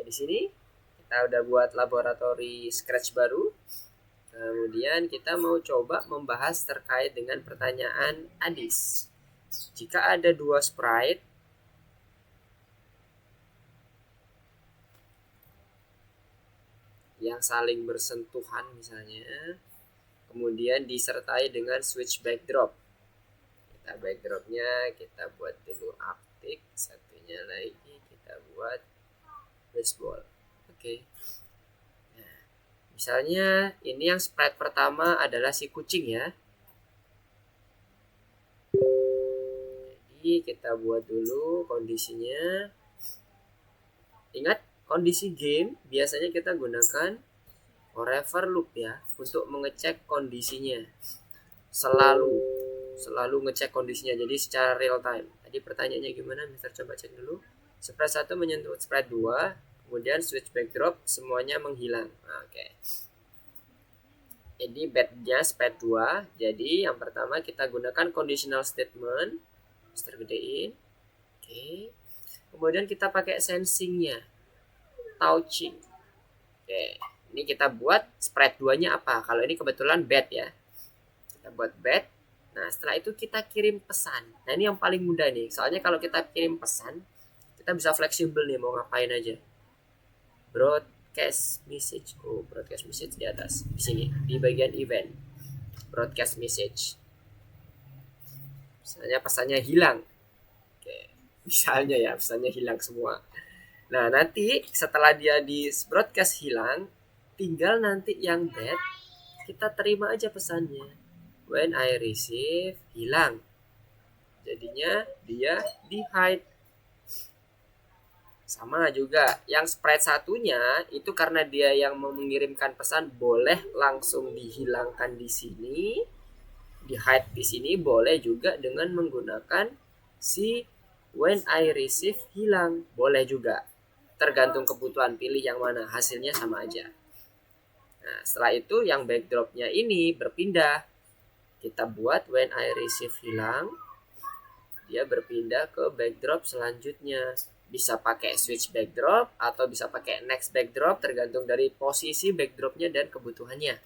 di sini kita udah buat laboratori Scratch baru. Kemudian kita mau coba membahas terkait dengan pertanyaan Adis. Jika ada dua sprite yang saling bersentuhan misalnya, kemudian disertai dengan switch backdrop. Kita backdropnya kita buat dulu Arctic, satunya lagi kita buat baseball. Oke. Nah, misalnya ini yang sprite pertama adalah si kucing ya. Jadi kita buat dulu kondisinya. Ingat, kondisi game biasanya kita gunakan forever loop ya untuk mengecek kondisinya. Selalu ngecek kondisinya, jadi secara real time. Tadi pertanyaannya gimana, Mister coba cek dulu. Sprite 1 menyentuh sprite 2, kemudian switch backdrop semuanya menghilang. Oke. Jadi bednya sprite 2. Jadi yang pertama kita gunakan conditional statement. Mister gedein. Oke. Kemudian kita pakai sensingnya, touching. Oke, ini kita buat sprite 2-nya apa? Kalau ini kebetulan bed ya. Kita buat bed. Nah, setelah itu kita kirim pesan. Nah, ini yang paling mudah nih. Soalnya kalau kita kirim pesan, kita bisa fleksibel nih mau ngapain aja. Broadcast message. Oh, broadcast message di atas. Di sini, di bagian event. Broadcast message. Misalnya pesannya hilang. Oke, misalnya ya, pesannya hilang semua. Nah, nanti setelah dia di broadcast hilang, tinggal nanti yang bad kita terima aja pesannya. When I receive hilang. Jadinya dia di hide. Sama juga yang sprite satunya itu karena dia yang mengirimkan pesan boleh langsung dihilangkan di sini. Di hide di sini boleh juga dengan menggunakan si when I receive hilang. Boleh juga. Tergantung kebutuhan, pilih yang mana, hasilnya sama aja. Nah, setelah itu yang backdropnya ini berpindah. Kita buat when I receive hilang, dia berpindah ke backdrop selanjutnya. Bisa pakai switch backdrop atau bisa pakai next backdrop, tergantung dari posisi backdropnya dan kebutuhannya.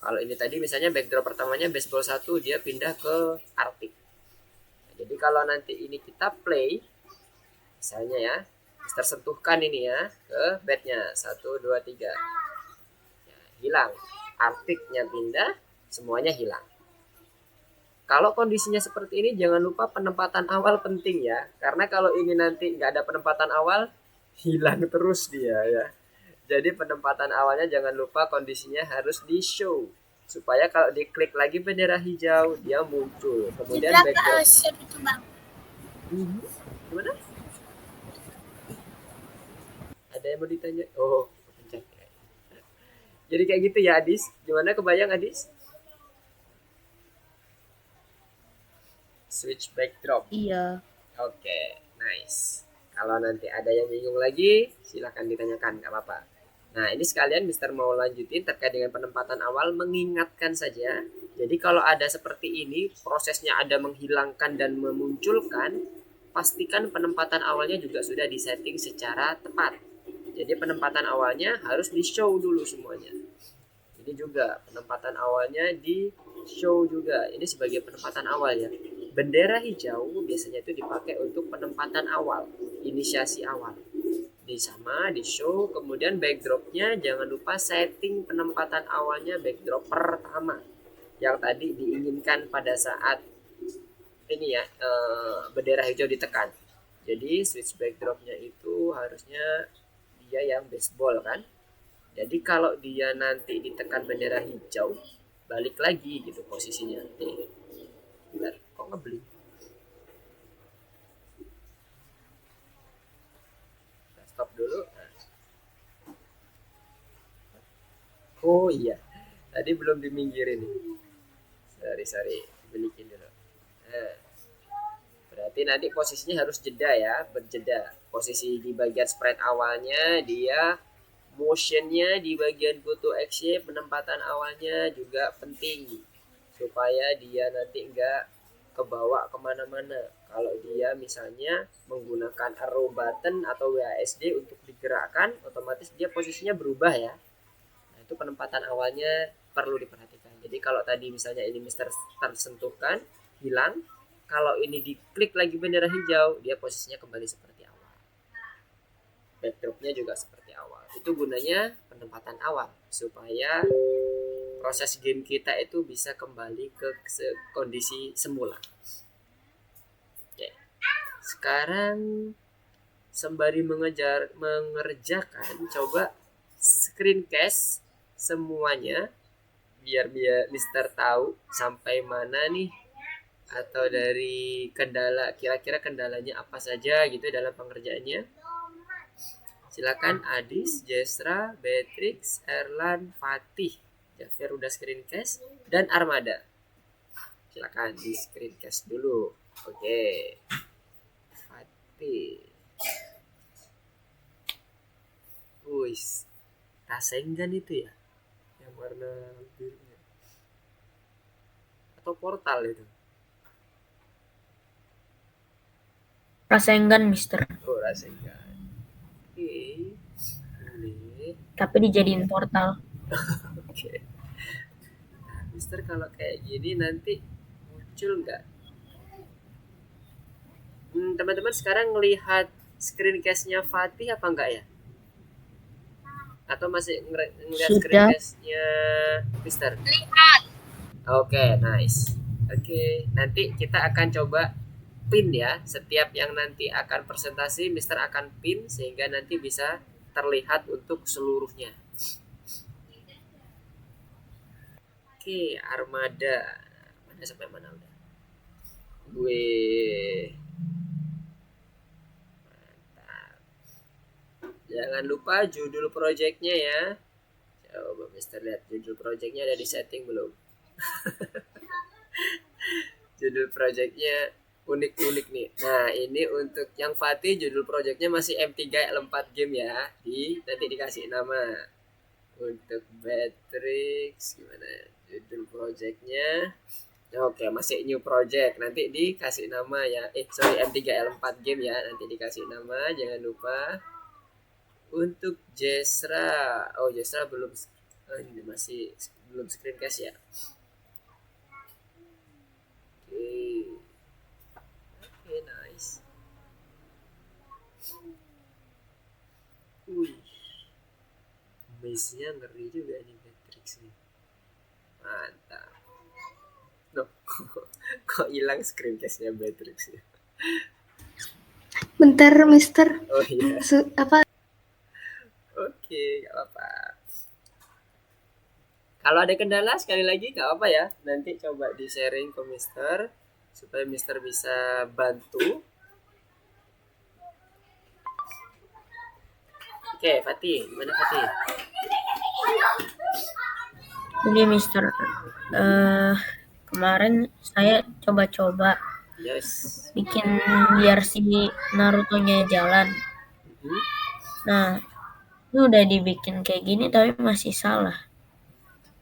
Kalau ini tadi misalnya backdrop pertamanya baseball 1, dia pindah ke Arctic. Nah, jadi kalau nanti ini kita play, misalnya ya, tersentuhkan ini ya ke bednya 1, 2, 3 ya, hilang, Arctic-nya pindah, semuanya hilang. Kalau kondisinya seperti ini jangan lupa penempatan awal penting ya, karena kalau ini nanti nggak ada penempatan awal hilang terus dia ya. Jadi penempatan awalnya jangan lupa kondisinya harus di show supaya kalau diklik lagi bendera hijau dia muncul, kemudian background. Gimana? Ada yang mau ditanya? Oh, pencet. Jadi kayak gitu ya Adis. Gimana, kebayang Adis? Switch backdrop. Iya. Oke, nice. Kalau nanti ada yang bingung lagi, silahkan ditanyakan, nggak apa-apa. Nah, ini sekalian Mister mau lanjutin terkait dengan penempatan awal, mengingatkan saja. Jadi kalau ada seperti ini, prosesnya ada menghilangkan dan memunculkan, pastikan penempatan awalnya juga sudah disetting secara tepat. Jadi penempatan awalnya harus di show dulu semuanya. Ini juga penempatan awalnya di show juga. Ini sebagai penempatan awal ya. Bendera hijau biasanya itu dipakai untuk penempatan awal, inisiasi awal. Di sama di show, kemudian backdropnya jangan lupa setting penempatan awalnya backdrop pertama yang tadi diinginkan pada saat ini ya bendera hijau ditekan. Jadi switch backdropnya itu harusnya dia yang baseball kan. Jadi kalau dia nanti ditekan bendera hijau, balik lagi gitu posisinya. Nih, bentar, kok ngebeli? Stop dulu. Nah. Oh iya, tadi belum diminggirin. Sorry, belikin dulu. Nah, berarti nanti posisinya harus jeda ya, berjeda. Posisi di bagian sprite awalnya dia motionnya di bagian go to action, penempatan awalnya juga penting supaya dia nanti enggak kebawa kemana-mana. Kalau dia misalnya menggunakan arrow button atau WASD untuk digerak gerakan, otomatis dia posisinya berubah ya. Nah, itu penempatan awalnya perlu diperhatikan. Jadi kalau tadi misalnya ini Mister tersentuhkan, hilang. Kalau ini diklik lagi bendera hijau, dia posisinya kembali seperti awal. Backdropnya juga seperti awal. Itu gunanya penempatan awal supaya proses game kita itu bisa kembali ke kondisi semula. Oke. Sekarang sembari mengerjakan, coba screencast semuanya biar Mister tahu sampai mana nih, atau dari kendala, kira-kira kendalanya apa saja gitu dalam pengerjaannya. Silakan Adis, Jesra, Beatrix, Erlan, Fatih. Jafir udah screencast dan Armada. Silakan di screencast dulu. Oke. Fatih. Wis. Rasengan itu ya? Yang warna birunya. Atau portal itu? Rasengan, Mister. Oh, Rasengan. Oke. Boleh. Tapi dijadiin portal. Oke. Nah, Mister kalau kayak gini nanti muncul nggak? Teman-teman sekarang ngelihat screencast-nya Fatih apa enggak ya? Atau masih ngelihat screencast-nya Mister? Lihat. Oke, nice. Oke, nanti kita akan coba pin ya. Setiap yang nanti akan presentasi, Mister akan pin sehingga nanti bisa terlihat untuk seluruhnya. Oke, Armada. Mana sampai mana udah? Gue jangan lupa judul projectnya ya. Coba Mister lihat judul projectnya ada di setting belum? Judul projectnya unik-unik nih. Nah ini untuk yang Fatih judul projectnya masih M3L4 game ya. Nanti dikasih nama. Untuk Beatrix gimana judul projectnya? Oke, masih new project. Nanti dikasih nama ya. M3L4 game ya. Nanti dikasih nama, jangan lupa. Untuk Jesra, Jesra belum, ini masih belum screencast ya. Oke, nice. Wih, base-nya ngeri juga nih Beatrix nih. Mantap. Loh, kok hilang screencast-nya Beatrix ya? Bentar, Mister. Oh iya. Apa? Oke, gak apa-apa. Kalau ada kendala sekali lagi gak apa ya. Nanti coba di sharing ke Mister supaya Mister bisa bantu. Oke, Fatih, gimana Fatih? Jadi Mister, kemarin saya coba-coba bikin biar si Naruto-nya jalan. Nah, ini udah dibikin kayak gini tapi masih salah.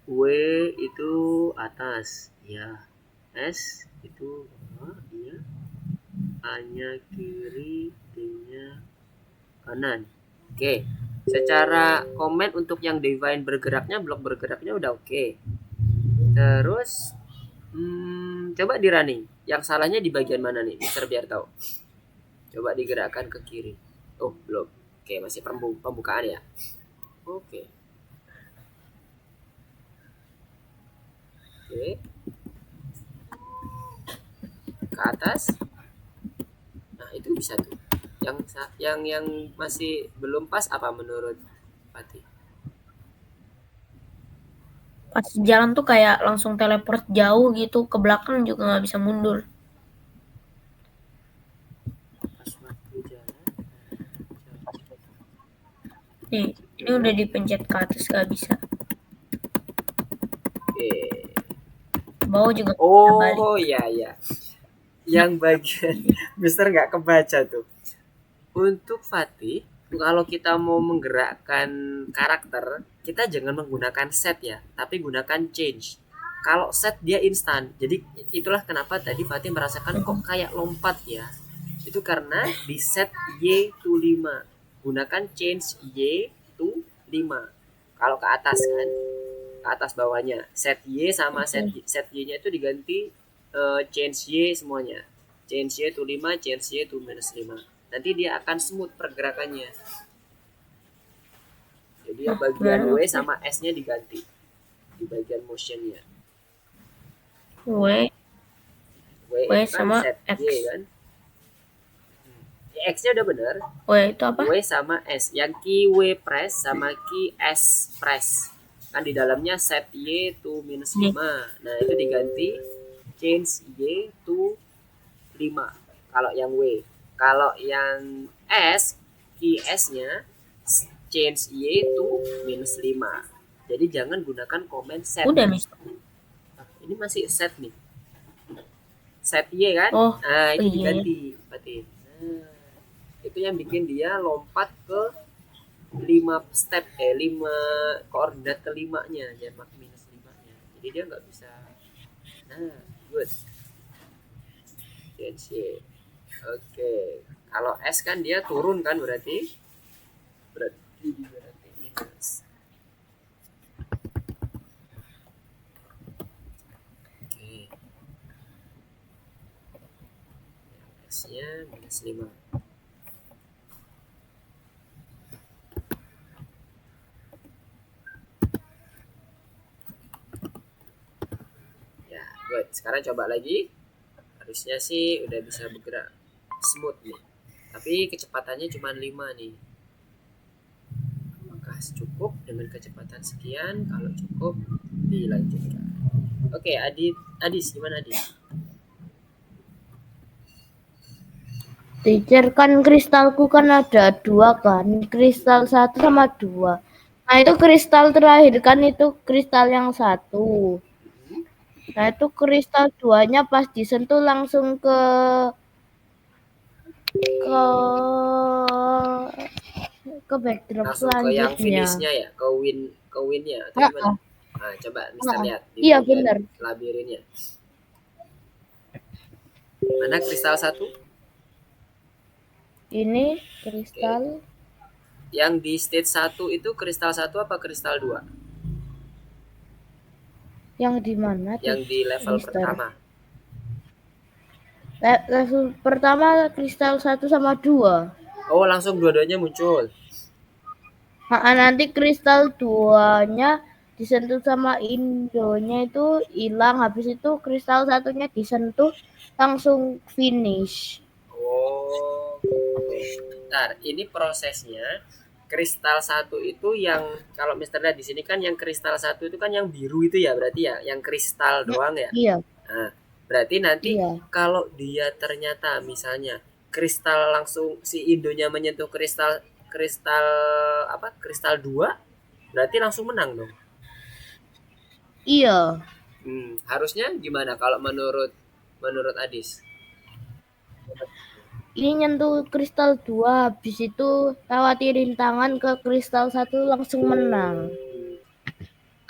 W itu atas, ya. S itu bawah, ya. A-nya kiri, D-nya kanan. Oke. Secara komen untuk yang divine bergeraknya, blok bergeraknya udah oke. Terus coba di running. Yang salahnya di bagian mana nih? Mister biar tahu. Coba digerakkan ke kiri. Oh, belum. Oke, masih pembukaan ya. Oke. Oke. Ke atas. Nah, itu bisa tuh. Yang masih belum pas apa menurut Fatih? Pas jalan tuh kayak langsung teleport jauh gitu, ke belakang juga nggak bisa mundur. Pas waktu jalan. Nih, ini udah dipencet ke atas nggak bisa. Oke. Bawah juga. Oh iya iya. Yang bagian Mister nggak kebaca tuh. Untuk Fatih, kalau kita mau menggerakkan karakter, kita jangan menggunakan set ya, tapi gunakan change. Kalau set dia instan, jadi itulah kenapa tadi Fatih merasakan kok kayak lompat ya. Itu karena di set Y to 5. gunakan change Y to 5. Kalau ke atas kan, ke atas bawahnya. Set Y sama set Y-nya itu diganti change Y semuanya. Change Y to 5, change Y to minus 5. Nanti dia akan smooth pergerakannya. Jadi bagian W sama S-nya diganti di bagian motionnya. W Kan sama set X. Y kan. X-nya udah bener. W itu apa? W sama S. Yang key W press sama key S press. Kan di dalamnya set Y to minus 5. Nah itu diganti change Y to 5. Kalau yang W. Kalau yang S, key S-nya change Y to minus 5. Jadi jangan gunakan komen set. Udah nih. Ini masih set nih. Set Y kan? Nah itu diganti. Berarti. Nah, itu yang bikin dia lompat ke 5 step 5 koordinat kelimanya, jamak minus 5-nya. Jadi dia nggak bisa. Nah, good. Change. Oke. Kalau S kan dia turun kan berarti minus. Oke. S-nya minus 5. Good. Sekarang coba lagi. Harusnya sih udah bisa bergerak smooth nih. Tapi kecepatannya cuma 5 nih. Apakah cukup dengan kecepatan sekian? Kalau cukup, dilanjutkan. Oke, Adis gimana Adis? Teacher, kan kristalku kan ada 2 kan. Kristal 1 sama 2. Nah itu kristal terakhir kan itu kristal yang 1. Nah itu kristal 2-nya pas disentuh langsung ke backdrop langsung selanjutnya. Ke yang finishnya ya, ke winnya atau gimana? Nah, coba Mister lihat di iya, bener. labirinnya. Mana kristal 1? Ini kristal. Yang di stage 1 itu kristal 1 apa kristal 2? Yang di mana? Yang di level pertama. Level pertama kristal 1 sama 2. Oh, langsung dua-duanya muncul. Nanti kristal 2-nya disentuh sama Indonya itu hilang. Habis itu kristal 1-nya disentuh langsung finish. Oh, bentar. Ini prosesnya. Kristal 1 itu yang kalau Mister lihat di sini kan yang kristal 1 itu kan yang biru itu ya berarti ya, yang kristal doang ya. Iya. Nah, berarti nanti kalau dia ternyata misalnya kristal langsung si Indonya menyentuh kristal apa? Kristal 2 berarti langsung menang dong. Iya. Harusnya gimana kalau menurut Adis? Ini nyentuh kristal 2, habis itu lewati rintangan ke kristal 1 langsung menang.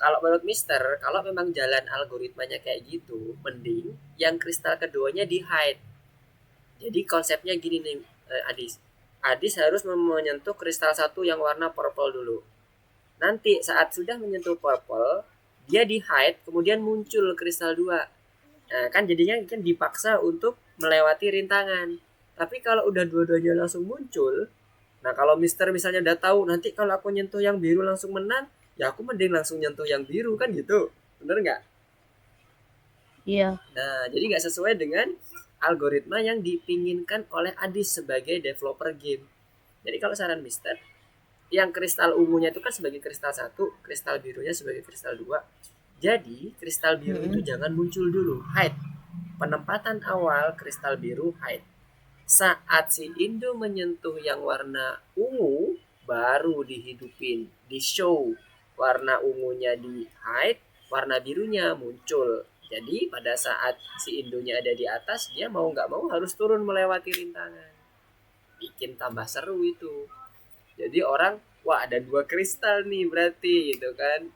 Kalau menurut Mister, kalau memang jalan algoritmanya kayak gitu, mending yang kristal keduanya di hide. Jadi konsepnya gini nih, Adis. Adis harus menyentuh kristal 1 yang warna purple dulu. Nanti saat sudah menyentuh purple, dia di hide, kemudian muncul kristal 2. Nah, kan jadinya kan dipaksa untuk melewati rintangan. Tapi kalau udah dua-duanya langsung muncul, nah kalau Mister misalnya udah tahu nanti kalau aku nyentuh yang biru langsung menang, ya aku mending langsung nyentuh yang biru kan gitu. Bener nggak? Iya. Nah, jadi nggak sesuai dengan algoritma yang dipinginkan oleh Adis sebagai developer game. Jadi kalau saran Mister, yang kristal ungunya itu kan sebagai kristal 1, kristal birunya sebagai kristal 2. Jadi kristal biru itu jangan muncul dulu, hide. Penempatan awal kristal biru hide. Saat si Indo menyentuh yang warna ungu, baru dihidupin, di show. Warna ungunya di hide, warna birunya muncul. Jadi pada saat si Indonya ada di atas, dia mau nggak mau harus turun melewati rintangan. Bikin tambah seru itu. Jadi orang, wah ada 2 kristal nih berarti gitu kan.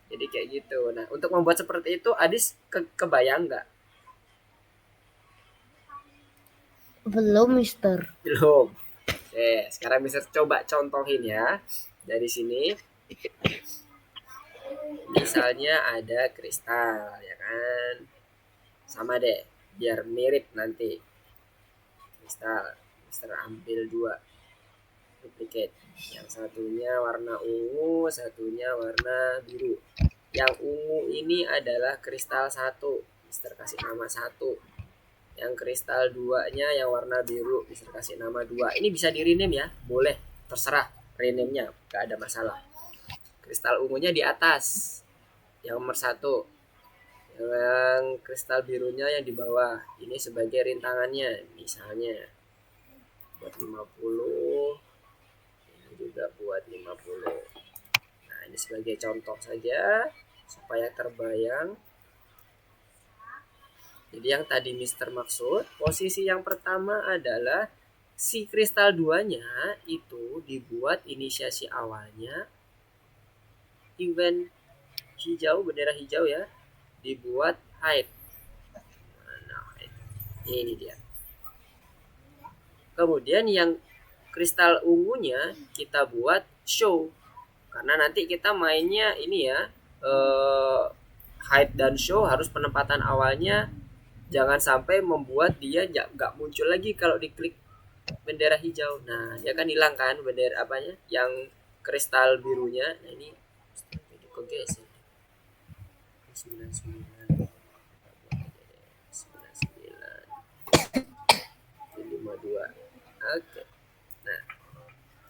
Jadi kayak gitu. Nah untuk membuat seperti itu, Adis kebayang nggak? Belum, Mister. Belum. Oke, sekarang bisa coba contohin ya. Dari sini, misalnya ada kristal, ya kan? Sama deh, biar mirip nanti. Kristal, Mister ambil 2 duplicate. Yang satunya warna ungu, satunya warna biru. Yang ungu ini adalah kristal 1. Mister kasih nama 1. Yang kristal 2-nya yang warna biru, Mister kasih nama 2. Ini bisa di rename ya, boleh, terserah rename-nya, gak ada masalah. Kristal ungunya di atas, yang nomor 1. Yang kristal birunya yang di bawah. Ini sebagai rintangannya, misalnya buat 50, ini juga buat 50. Nah, ini sebagai contoh saja supaya terbayang. Jadi yang tadi Mister maksud, posisi yang pertama adalah si kristal 2-nya itu dibuat inisiasi awalnya event hijau, bendera hijau ya, dibuat hide. Nah, hide. Ini dia. Kemudian yang kristal ungunya kita buat show. Karena nanti kita mainnya ini ya, hide dan show harus penempatan awalnya jangan sampai membuat dia nggak muncul lagi kalau diklik bendera hijau. Nah, dia kan hilang kan bendera apanya? Yang kristal birunya. Nah, ini kok geser. 99 52. Oke. Nah,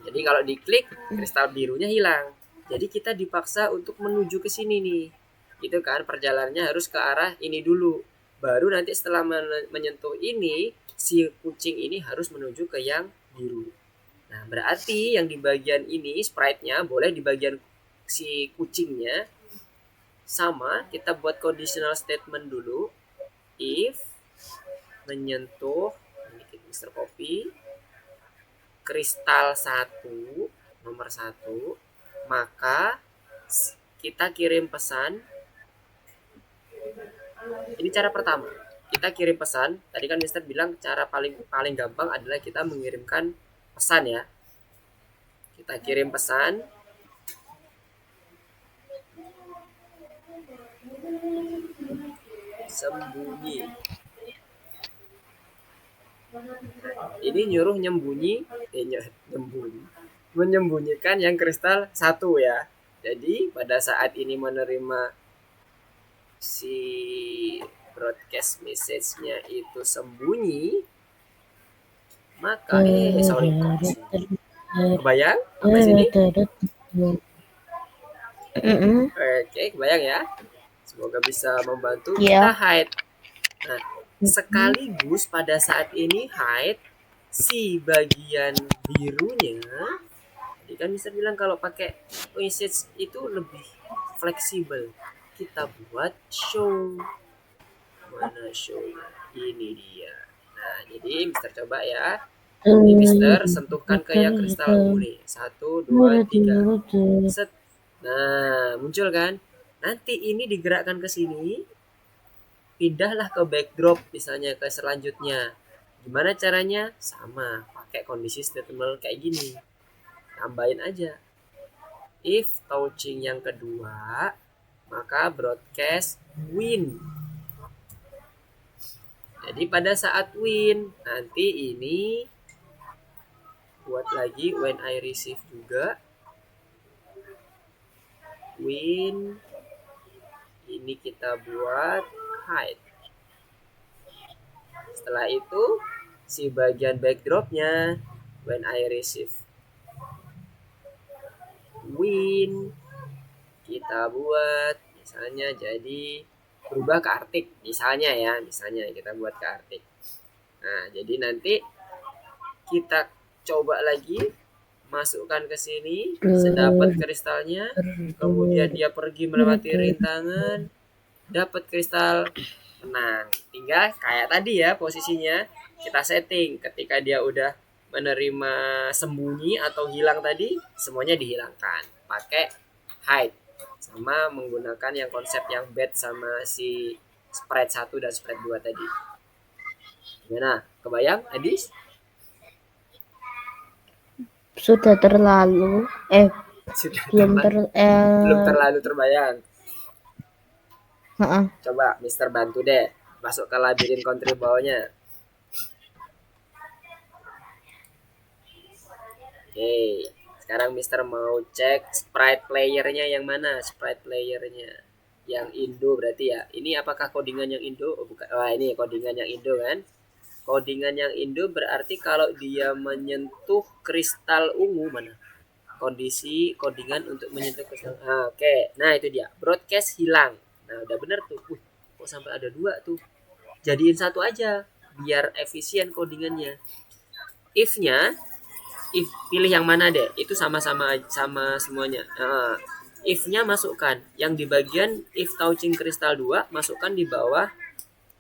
jadi kalau diklik kristal birunya hilang. Jadi kita dipaksa untuk menuju ke sini nih. Itu kan perjalanannya harus ke arah ini dulu. Baru nanti setelah menyentuh ini, si kucing ini harus menuju ke yang biru. Nah, berarti yang di bagian ini sprite-nya boleh di bagian si kucingnya sama, kita buat conditional statement dulu. If menyentuh Mister Copy kristal 1 nomor 1, maka kita kirim pesan. Ini cara pertama. Kita kirim pesan. Tadi kan Mister bilang cara paling gampang adalah kita mengirimkan pesan ya. Kita kirim pesan. Sembunyi. Ini nyuruh menyembunyikan yang kristal 1 ya. Jadi pada saat ini menerima si broadcast message-nya itu sembunyi, maka kebayang sampai sini? Oke, kebayang ya. Semoga bisa membantu kita hide. Nah, sekaligus pada saat ini hide si bagian birunya. Jadi kan bisa bilang kalau pakai message itu lebih fleksibel. Kita buat show. Mana show-nya? Ini dia. Nah, jadi Mister coba ya. Ini Mister sentuhkan ke yang kristal ungu nih. 1, 2, 3. Set. Nah, muncul kan? Nanti ini digerakkan ke sini. Pindahlah ke backdrop misalnya ke selanjutnya. Gimana caranya? Sama, pakai kondisi statement kayak gini. Tambahin aja. If touching yang kedua, maka broadcast win. Jadi pada saat win, nanti ini buat lagi when I receive juga. Win. Ini kita buat hide. Setelah itu si bagian backdropnya when I receive win kita buat misalnya jadi berubah ke Arctic misalnya ya, misalnya kita buat ke Arctic. Nah, jadi nanti kita coba lagi masukkan ke sini sedapat kristalnya, kemudian dia pergi melewati rintangan, dapat kristal, menang. Tinggal kayak tadi ya posisinya kita setting. Ketika dia udah menerima sembunyi atau hilang tadi, semuanya dihilangkan pakai hide sama menggunakan yang konsep yang bed sama si sprite 1 dan sprite 2 tadi. Gimana? Kebayang, Adis? sudah terlalu Sudah belum terlalu terbayang. Heeh. Coba Mister bantu deh masuk ke labirin country bawahnya. Oke, sekarang Mister mau cek sprite playernya yang mana? Sprite playernya yang Indo berarti ya. Ini apakah codingan yang Indo? Oh, bukan. Wah, ini codingan yang Indo kan? Codingan yang Indo berarti kalau dia menyentuh kristal ungu mana? Kondisi codingan untuk menyentuh kristal. Oke. Nah, itu dia. Broadcast hilang. Nah, udah bener tuh. Kok sampai ada 2 tuh? Jadiin 1 aja biar efisien codingannya. If-nya pilih yang mana deh, itu sama semuanya. If-nya masukkan yang di bagian if touching kristal 2, masukkan di bawah.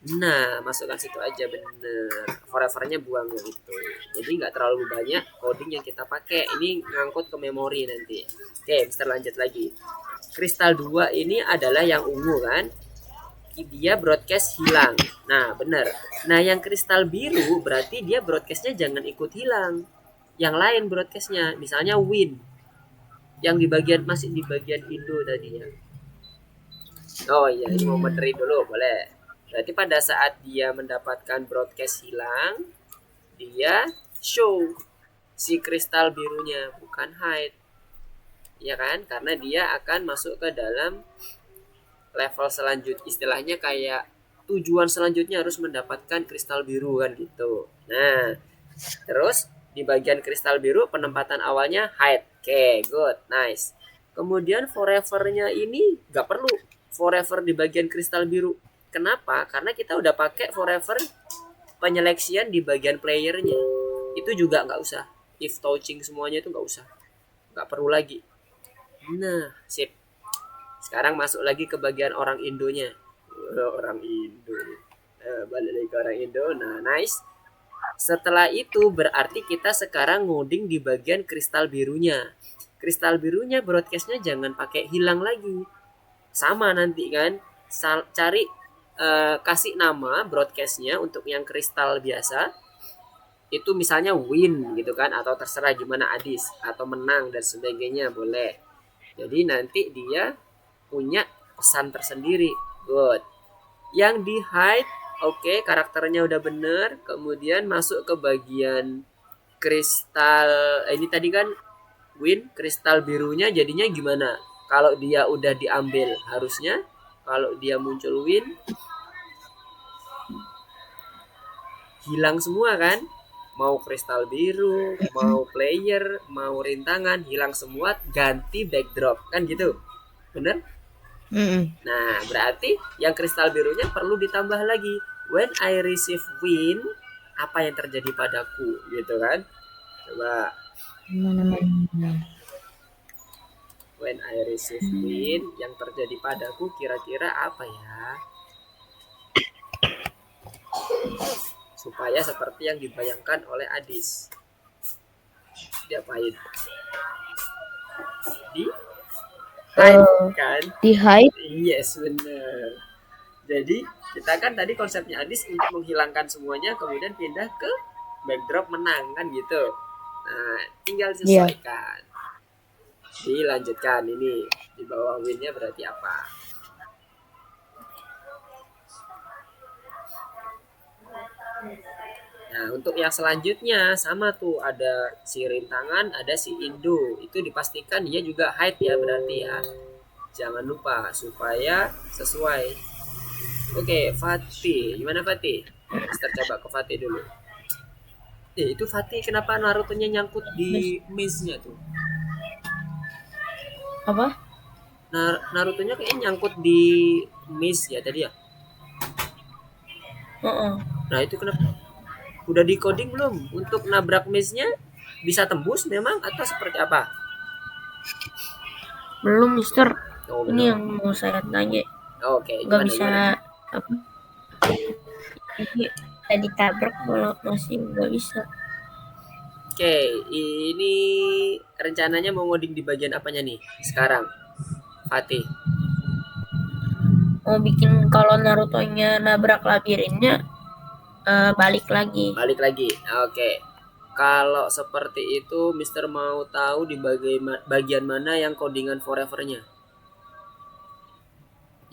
Nah, masukkan situ aja, bener. Forever-nya buang yang itu. Jadi nggak terlalu banyak coding yang kita pakai. Ini ngangkut ke memori nanti. Oke, Mister lanjut lagi. Kristal 2 ini adalah yang ungu kan? Dia broadcast hilang. Nah, bener. Nah, yang kristal biru berarti dia broadcastnya jangan ikut hilang. Yang lain broadcastnya, misalnya win, yang masih di bagian Indo tadinya. Oh iya, ini mau benerin dulu, boleh. Berarti pada saat dia mendapatkan broadcast hilang, dia show si kristal birunya, bukan hide. Ya kan? Karena dia akan masuk ke dalam level selanjutnya, istilahnya kayak tujuan selanjutnya harus mendapatkan kristal biru kan gitu. Nah, terus di bagian kristal biru penempatan awalnya hide. Oke, good, nice. Kemudian forever-nya ini nggak perlu forever di bagian kristal biru. Kenapa? Karena kita udah pakai forever penyeleksian di bagian playernya. Itu juga nggak usah. If touching semuanya itu nggak usah. Nggak perlu lagi. Nah, sip. Sekarang masuk lagi ke bagian orang Indonya. Orang Indo. Balik lagi ke orang Indo. Nah, nice. Setelah itu berarti kita sekarang ngoding di bagian kristal birunya. Kristal birunya broadcastnya jangan pakai hilang lagi. Sama nanti kan. Cari kasih nama broadcastnya untuk yang kristal biasa. Itu misalnya win gitu kan. Atau terserah gimana Adis. Atau menang dan sebagainya boleh. Jadi nanti dia punya pesan tersendiri. Good. Yang di hide, oke, karakternya udah bener. Kemudian masuk ke bagian kristal. Ini tadi kan win, kristal birunya jadinya gimana? Kalau dia udah diambil harusnya, kalau dia muncul win, hilang semua kan? Mau kristal biru, mau player, mau rintangan, hilang semua, ganti backdrop kan gitu. Bener? Nah, berarti yang kristal birunya perlu ditambah lagi. When I receive win, apa yang terjadi padaku, gitu kan? Coba. When I receive win, yang terjadi padaku kira-kira apa ya? Supaya seperti yang dibayangkan oleh Adis. Diapain? Kan? Di hide. Yes, bener. Jadi kita kan tadi konsepnya Adis untuk menghilangkan semuanya, kemudian pindah ke backdrop menang kan gitu. Nah, tinggal sesuaikan. Dilanjutkan ini di bawah winnya berarti apa? Nah, untuk yang selanjutnya sama tuh, ada si rintangan, ada si Indo. Itu dipastikan dia juga hide ya berarti ya. Jangan lupa supaya sesuai. Oke, Fatih. Gimana Fatih? Mister coba ke Fatih dulu. Itu Fatih kenapa Naruto-nya nyangkut di maze-nya tuh? Apa? Naruto-nya kayaknya nyangkut di maze ya tadi ya? Nah, itu kenapa? Udah di coding belum? Untuk nabrak maze-nya bisa tembus memang atau seperti apa? Belum, Mister. Oh, ini belum. Yang mau saya tanya. Oke, nggak bisa apa? Ini tadi tabrak malah masih nggak bisa. Oke, ini rencananya mau ngoding di bagian apanya nih sekarang, Fatih? Mau bikin kalau Naruto-nya nabrak labirinnya balik lagi. Balik lagi. Oke. Kalau seperti itu, Mister mau tahu di bagian mana yang codingan forever-nya?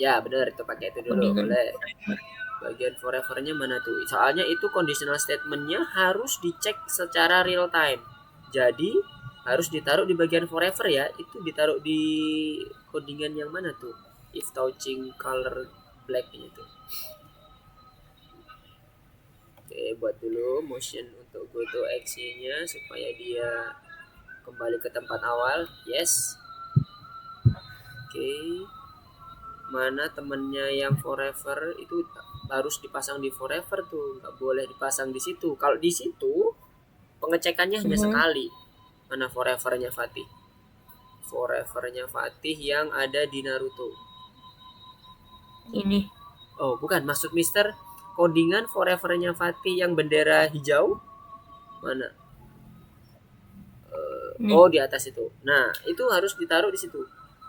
Ya, benar, itu pakai itu dulu, Codingan boleh. forever. Bagian forever-nya mana tuh? Soalnya itu conditional statement-nya harus dicek secara real time. Jadi, harus ditaruh di bagian forever ya. Itu ditaruh di codingan yang mana tuh? If touching color black ini tuh. Oke, buat dulu motion untuk go to action-nya supaya dia kembali ke tempat awal. Yes. Oke. Mana temennya yang forever itu harus dipasang di forever tuh, nggak boleh dipasang di situ. Kalau di situ pengecekannya hanya sekali. Mana forevernya Fatih? Forevernya Fatih yang ada di Naruto. Ini. Oh, bukan, maksud Mister codingan forevernya Fatih yang bendera hijau mana? Oh, di atas itu. Nah, itu harus ditaruh di situ.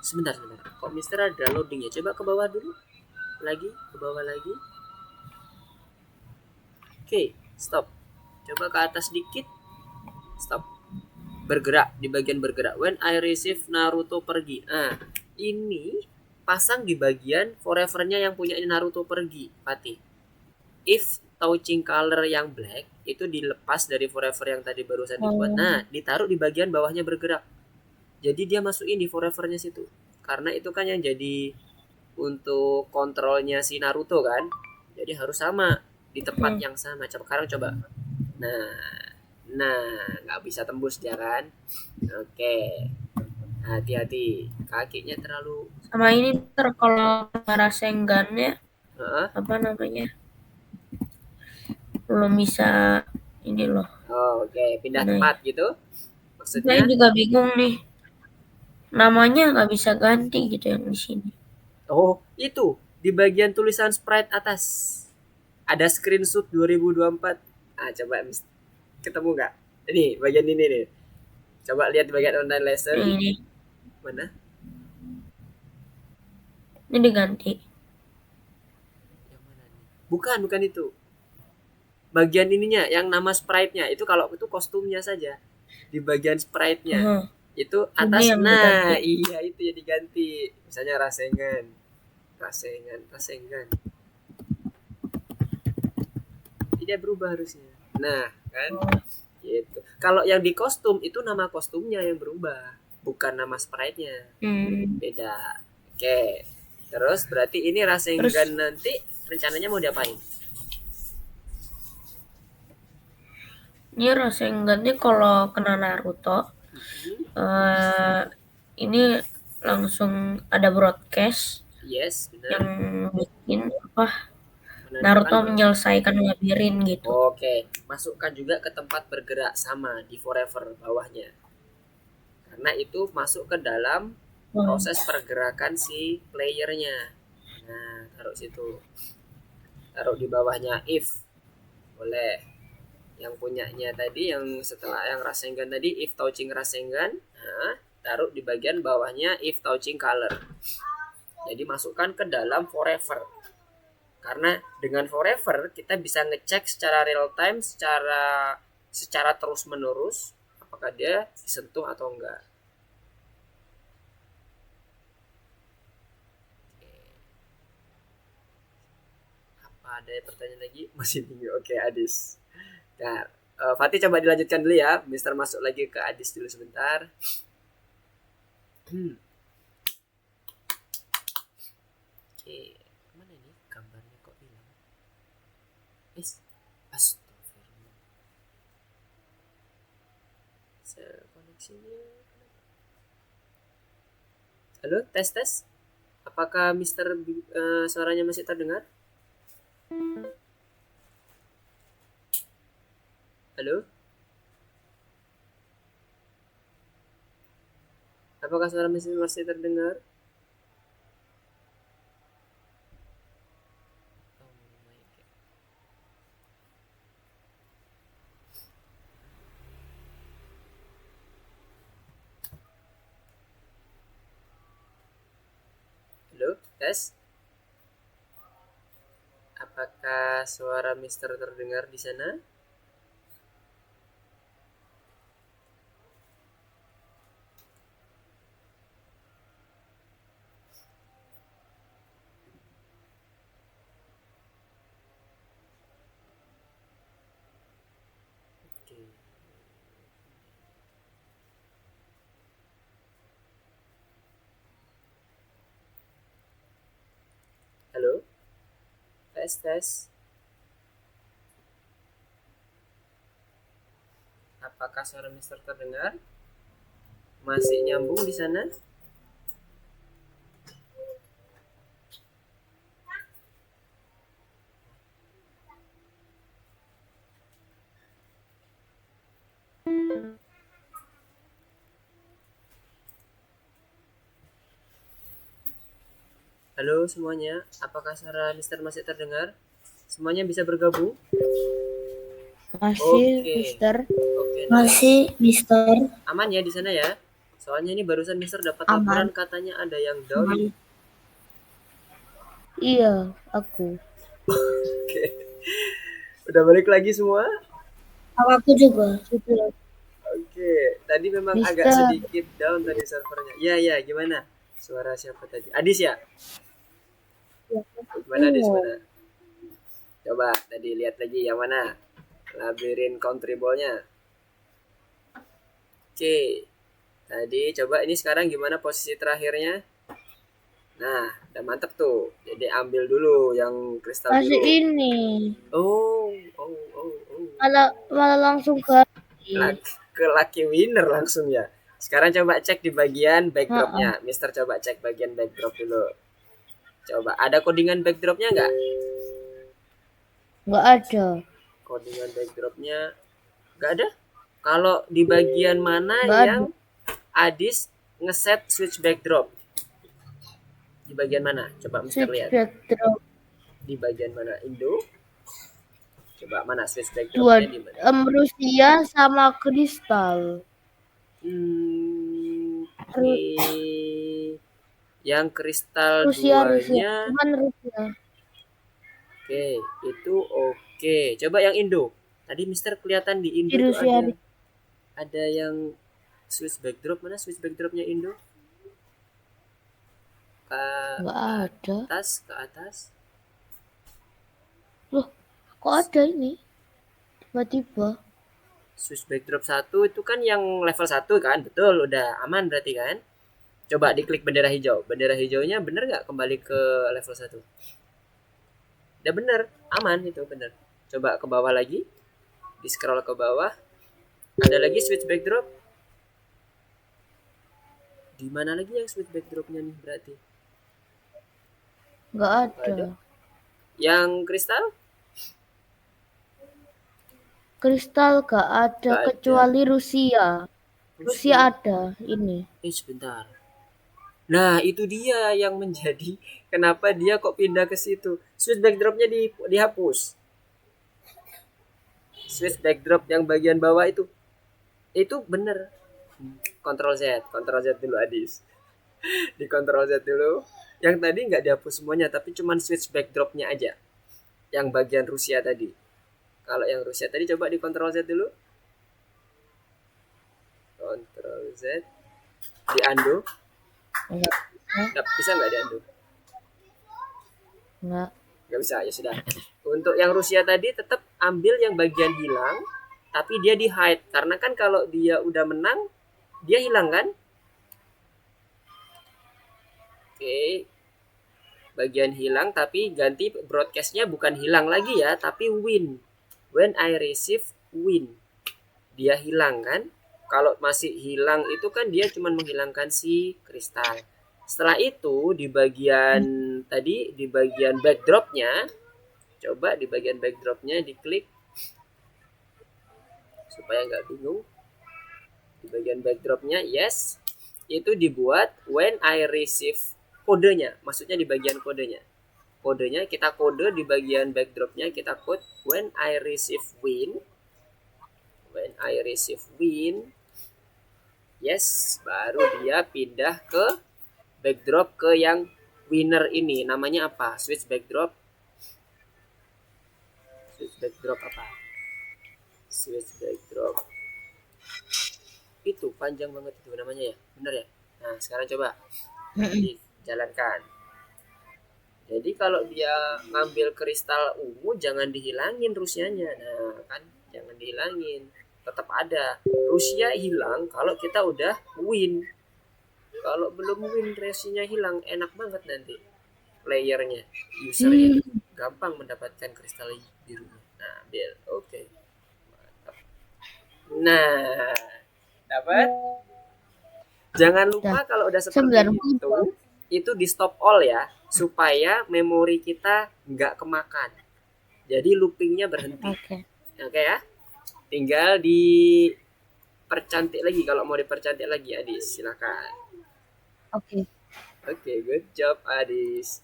Sebentar. Kok Mister ada loadingnya? Coba ke bawah dulu. Lagi, ke bawah lagi. Oke, stop. Coba ke atas dikit. Stop. Bergerak, di bagian bergerak. When I receive Naruto pergi. Nah, ini pasang di bagian forevernya yang punya Naruto pergi, Fatih. If touching color yang black itu dilepas dari forever yang tadi barusan dibuat. Nah, ditaruh di bagian bawahnya bergerak. Jadi dia masukin di forevernya situ. Karena itu kan yang jadi untuk kontrolnya si Naruto kan. Jadi harus sama di tempat yang sama. Sekarang coba. Nah, nggak bisa tembus dia kan. Oke, hati-hati, kakinya terlalu. Sama ini kalau Rasengannya apa namanya? Belum bisa ini loh. Oh, oke, pindah tempat gitu. Maksudnya? Saya juga bingung nih. Namanya nggak bisa ganti gitu yang di sini. Oh, itu di bagian tulisan sprite atas. Ada screenshot 2024. Coba ketemu nggak? Ini bagian ini nih. Coba lihat di bagian online lesson. Ini. Mana? Ini diganti. Yang mana nih? Bukan itu. Bagian ininya, yang nama sprite-nya itu kalau itu kostumnya saja. Di bagian sprite-nya. Itu atas. Nah, diganti. Iya itu ya diganti. Misalnya Rasengan. Tidak berubah harusnya. Nah, kan? Gitu. Kalau yang di kostum itu nama kostumnya yang berubah, bukan nama sprite-nya. Beda. Oke. Terus berarti ini Rasengan nanti rencananya mau diapain? Ini Rasengannya kalau kena Naruto, ini langsung ada broadcast. Yes, benar. Yang bikin apa? Naruto menyelesaikan labirin gitu. Oke, masukkan juga ke tempat bergerak sama di forever bawahnya. Karena itu masuk ke dalam proses pergerakan si playernya. Nah, taruh situ. Taruh di bawahnya if. Boleh. Yang punyanya tadi yang setelah yang Rasengan tadi if touching Rasengan, nah, taruh di bagian bawahnya if touching color. Jadi masukkan ke dalam forever. Karena dengan forever kita bisa ngecek secara real time, secara terus menerus apakah dia disentuh atau enggak. Apa ada pertanyaan lagi? Masih tinggi. Oke, Adis. Nah, Fatih coba dilanjutkan dulu ya. Mister masuk lagi ke Adis dulu sebentar. Oke, mana ini gambarnya kok hilang? Astagfirullah. Koneksinya. Halo, tes. Apakah Mister suaranya masih terdengar? Halo? Apakah suara masih terdengar? Halo, tes. Apakah suara Mister terdengar di sana? Tes. Apakah suara Mister terdengar? Masih nyambung di sana? Halo semuanya, apakah suara Mister masih terdengar? Semuanya bisa bergabung? Masih, Oke. Mister. Oke, Masih, Mister. aman ya di sana ya? Soalnya ini barusan Mister dapat Aman. laporan katanya ada yang down. Aman. Iya, aku. Oke. Udah balik lagi semua? Aku juga. Oke, tadi memang Mister. agak sedikit down tadi servernya. Iya, gimana? Suara siapa tadi? Adis ya? Gimana Adis, mana? Coba tadi lihat lagi yang mana? Labirin country ball-nya. Oke. Tadi coba ini sekarang gimana posisi terakhirnya? Nah, udah mantep tuh. Jadi ambil dulu yang kristal Masih biru. ini. Oh. Malah langsung ke Ke lucky winner langsung ya. Sekarang coba cek di bagian backdropnya. Mister coba cek bagian backdrop dulu. Coba ada codingan backdropnya nggak? Nggak ada. Codingan backdropnya nggak ada. Kalau di bagian mana Nggak yang Adis ngeset switch backdrop? Di bagian mana? Coba Mister lihat. Backdrop. Di bagian mana? Indo? Coba mana switch backdropnya di mana? Rusia sama kristal. Oke. Yang kristal Rusia. duanya. Cuman Rusia. Oke, itu oke. Coba yang Indo. Tadi Mister kelihatan di Indo tuh Rusia. ada yang switch backdrop. Mana switch backdropnya Indo? Nggak ada. Ke atas. Loh, kok ada ini? Tiba-tiba. Switch backdrop 1 itu kan yang level 1 kan? Betul, udah aman berarti kan? Coba diklik bendera hijau. Bendera hijaunya bener nggak kembali ke level 1? Udah bener, aman itu bener. Coba ke bawah lagi. Di scroll ke bawah. Ada lagi switch backdrop. Di mana lagi yang switch backdropnya nih berarti? Nggak ada. Yang kristal? Kristal nggak ada kecuali Rusia. Rusia ada ini. Sebentar. Nah, itu dia yang menjadi kenapa dia kok pindah ke situ. Switch backdropnya dihapus. Switch backdrop yang bagian bawah itu bener. Ctrl Z dulu Adis. Di Ctrl Z dulu. Yang tadi nggak dihapus semuanya, tapi cuman switch backdropnya aja. Yang bagian Rusia tadi. Kalau yang Rusia tadi coba di Ctrl Z dulu. Ctrl Z. Di undo. Bisa nggak di undo? Nggak bisa, ya sudah. Untuk yang Rusia tadi tetap ambil yang bagian hilang, tapi dia di hide. Karena kan kalau dia udah menang, dia hilang kan? Oke. Bagian hilang tapi ganti broadcastnya bukan hilang lagi ya, tapi win. When I receive win. Dia hilang kan? Kalau masih hilang itu kan dia cuma menghilangkan si kristal. Setelah itu di bagian tadi, di bagian backdropnya, coba di bagian backdropnya diklik supaya nggak bingung. Di bagian backdropnya yes, itu dibuat when I receive kodenya, maksudnya di bagian kodenya. Kodenya kita kode di bagian backdropnya, kita code when I receive win. When I receive win, yes, baru dia pindah ke backdrop ke yang winner ini. Namanya apa? Switch backdrop. Switch backdrop apa? Switch backdrop. Itu panjang banget itu namanya ya. Bener ya? Nah, sekarang coba dijalankan. Jadi kalau dia ngambil kristal ungu jangan dihilangin Rusianya. Nah, kan jangan dihilangin. Tetap ada. Rusia hilang kalau kita udah win. Kalau belum win, resinya hilang, enak banget nanti playernya, usernya. gampang mendapatkan kristal birunya. Nah, ambil. Oke. Mantap. Nah, dapat. Jangan lupa kalau udah seperti 90. itu di stop all ya, supaya memori kita nggak kemakan. Jadi loopingnya berhenti. Oke. Oke ya. Tinggal dipercantik lagi kalau mau dipercantik lagi, Adis. Silakan. Oke. Oke, good job, Adis.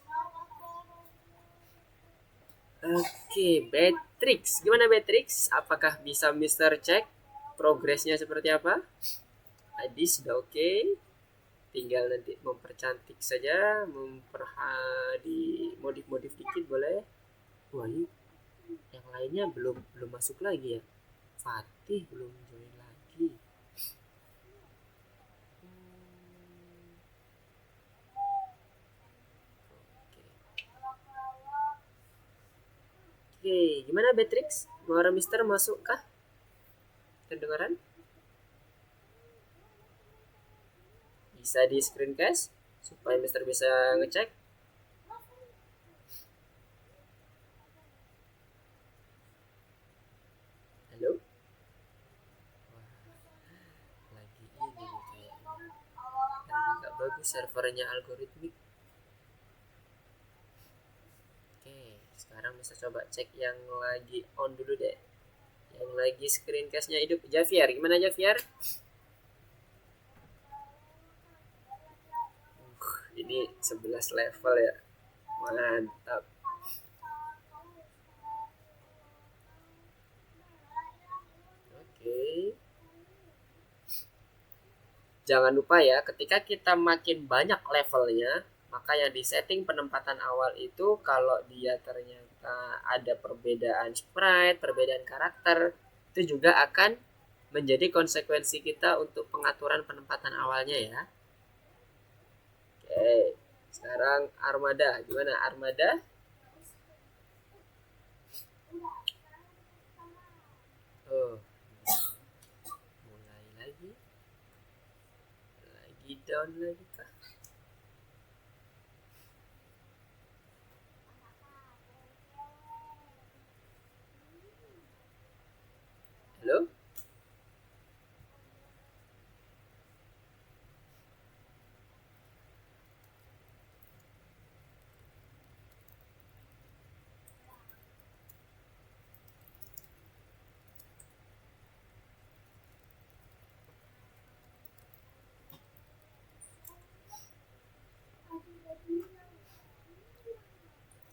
Oke, Beatrix. Gimana Beatrix? Apakah bisa Mister cek progresnya seperti apa? Adis sudah oke. Tinggal nanti mempercantik saja, modif-modif dikit boleh. Wah, ini yang lainnya belum masuk lagi ya. Fatih belum join lagi. Oke, gimana Beatrix? Suara Mister masuk kah? Kedengaran? Bisa di screencast supaya Mister bisa ngecek. Halo? Wah, lagi ini nih kayaknya. Lagi nggak bagus servernya algoritmik. Oke, sekarang bisa coba cek yang lagi on dulu deh. Yang lagi screencast-nya hidup. Javier, gimana Javier? Ini 11 level ya. Mantap. Oke. Jangan lupa ya, ketika kita makin banyak levelnya, maka yang di setting penempatan awal itu kalau dia ternyata ada perbedaan sprite, perbedaan karakter, itu juga akan menjadi konsekuensi kita untuk pengaturan penempatan awalnya ya. Oke, sekarang Armada. Gimana Armada? Oh, mulai lagi. Lagi down lagi kah? Halo?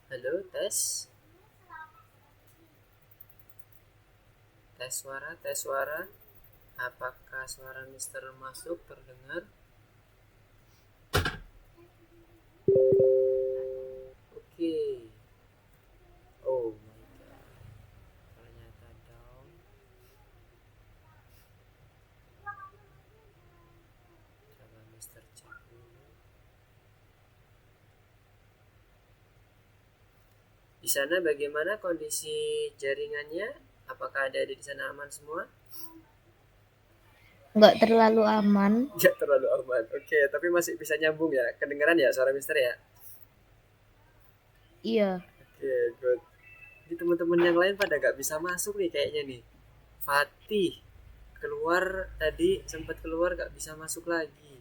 Halo, tes. Tes suara, tes suara. Apakah suara Mister masuk terdengar? Oke. Oh my god. Ternyata down. Coba Mister cek dulu. Di sana bagaimana kondisi jaringannya? Apakah ada di sana aman semua? Nggak terlalu aman. Nggak terlalu aman. Oke, tapi masih bisa nyambung ya. Kedengeran ya suara Mister ya? Iya. Oke, good. Di teman-teman yang lain pada nggak bisa masuk nih kayaknya nih. Fatih keluar tadi, sempat keluar nggak bisa masuk lagi.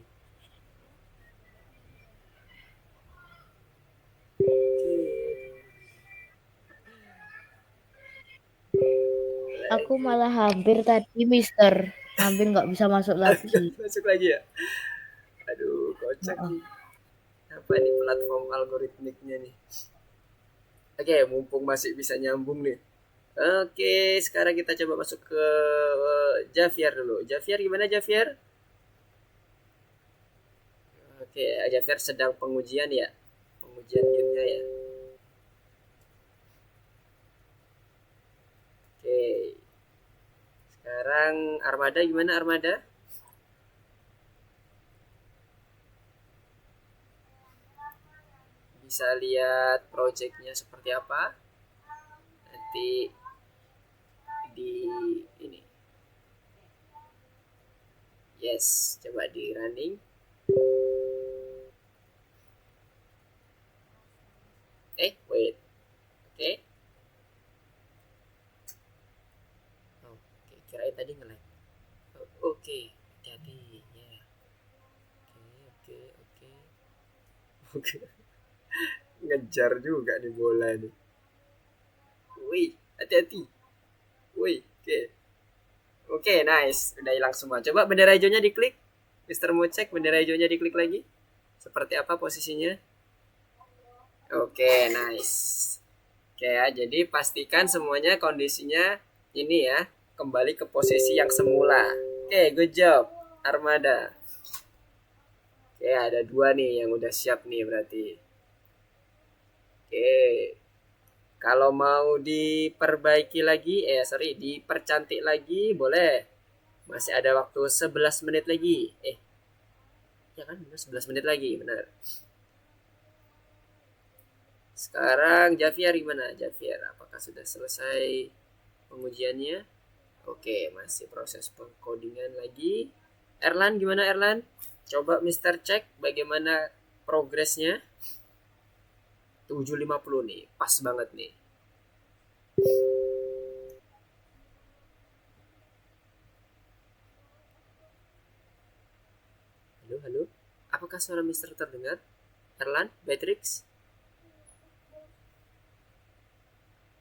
Aku malah hampir tadi Mister. Hampir nggak bisa masuk lagi. Masuk lagi ya. Aduh, kocak nih. Apa nih platform algoritmiknya nih? Oke, mumpung masih bisa nyambung nih. Oke, sekarang kita coba masuk ke Javier dulu. Javier gimana Javier? Oke, Javier sedang pengujian ya. Pengujian gamenya ya. Oke. Sekarang Armada gimana Armada? Bisa lihat projectnya seperti apa? Nanti di ini. Yes, coba di running. Wait. Oke, jadi ya. Oke. Oke. Ngejar juga nih bola nih. Wih, hati-hati. Wih, oke. Oke, nice. Udah hilang semua. Coba bendera hijaunya diklik. Mister mau cek bendera hijaunya diklik lagi. Seperti apa posisinya? Oke, nice. Oke ya, jadi pastikan semuanya kondisinya ini ya, kembali ke posisi yang semula. Oke, good job, Armada. Oke, ada 2 nih yang udah siap nih berarti. Oke, kalau mau diperbaiki lagi, dipercantik lagi boleh. Masih ada waktu 11 menit lagi. Ya kan, 11 menit lagi, benar. Sekarang Javier gimana? Javier, apakah sudah selesai pengujiannya? Oke, masih proses pengkodingan lagi. Erlan gimana Erlan? Coba Mister cek bagaimana progresnya. 7.50 nih, pas banget nih. Halo. Apakah suara Mister terdengar? Erlan, Beatrix?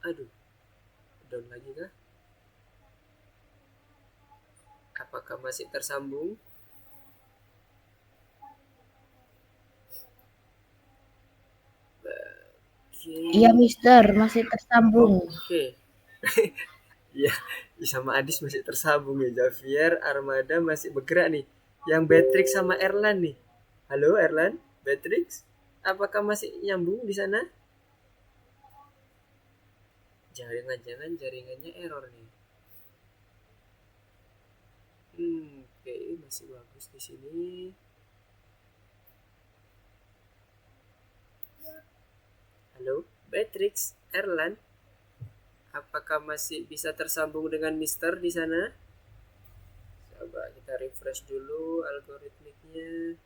Aduh, down lagi kah? Apakah masih tersambung? Iya, Mister, masih tersambung. Oke. Iya, sama Adis masih tersambung ya. Javier, Armada masih bergerak nih. Yang Beatrix sama Erlan nih. Halo Erlan, Beatrix? Apakah masih nyambung di sana? Jangan-jangan jaringannya error nih. Oke, masih bagus di sini. Halo, Beatrix, Erlan? Apakah masih bisa tersambung dengan Mister di sana? Coba kita refresh dulu algoritmiknya.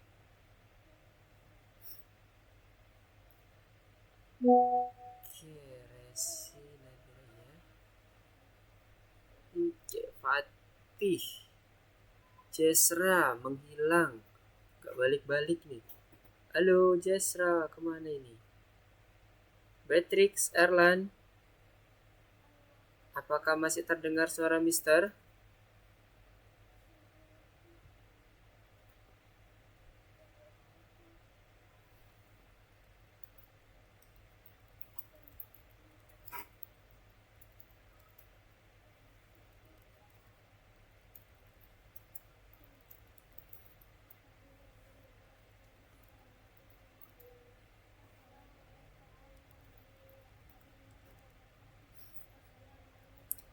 Oke, Resi Nadira ya. Oke, Fatih. Jesra menghilang. Gak balik-balik nih. Halo Jesra, kemana ini? Beatrix, Erlan? Apakah masih terdengar suara Mister?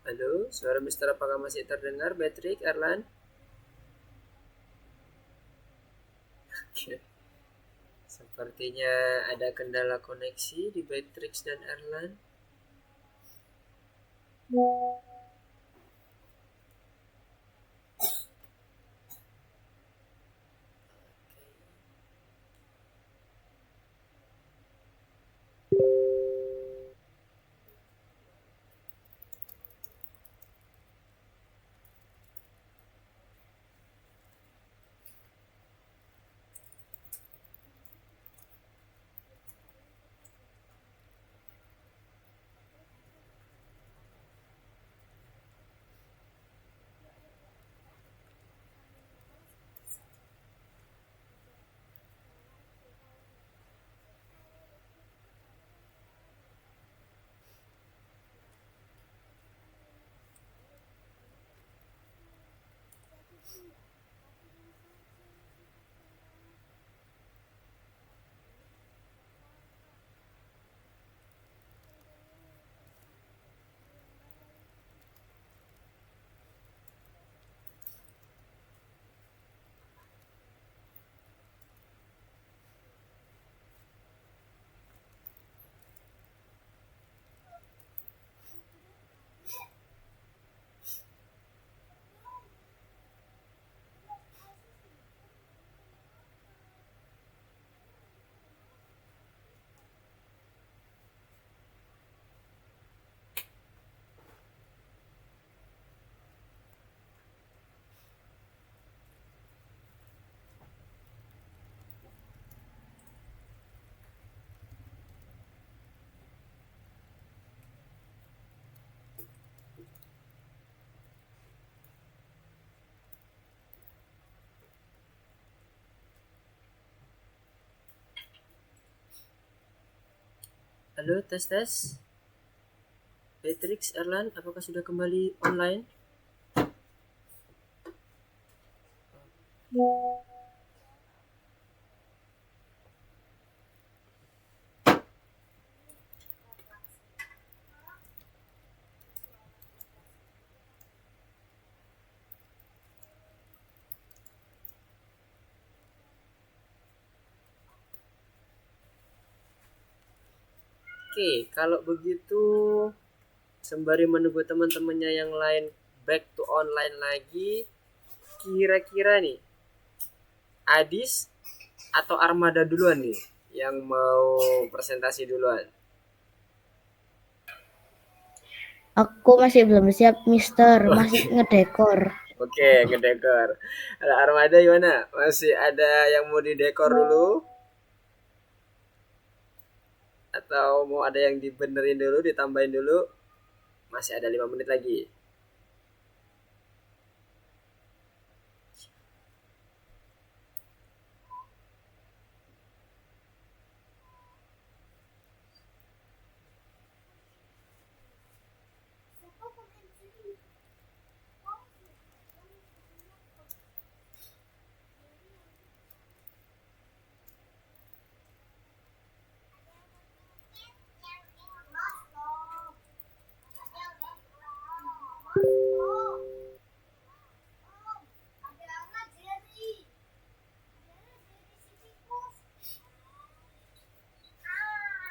Halo, suara Mister apakah masih terdengar? Beatrix, Erlan? Oke. Sepertinya ada kendala koneksi di Beatrix dan Erlan. Halo, tes tes. Beatrix Erlan, apakah sudah kembali online? Oke, kalau begitu sembari menunggu teman-temannya yang lain back to online lagi, kira-kira nih Adis atau Armada duluan nih yang mau presentasi duluan? Aku masih belum siap, Mister. Masih ngedekor. Oke, ngedekor. Ada Armada gimana? Masih ada yang mau didekor dulu? Atau mau ada yang dibenerin dulu, ditambahin dulu? Masih ada 5 menit lagi.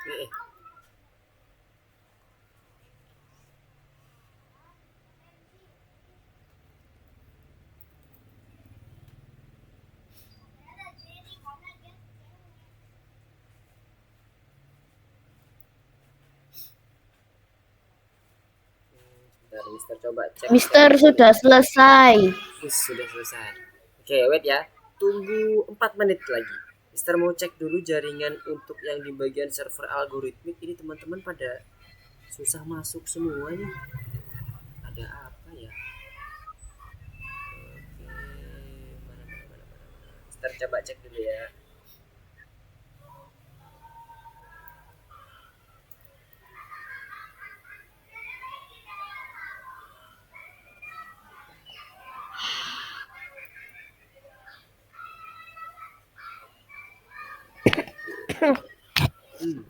Eh, Bentar, Mister coba cek. Mister sudah selesai. Sudah selesai. Oke, wait ya. Tunggu 4 menit lagi. Mister mau cek dulu jaringan untuk yang di bagian server algoritmik. Ini teman-teman pada susah masuk semua nih. Ada apa ya? Oke, mana. Mister coba cek dulu ya. Hmm.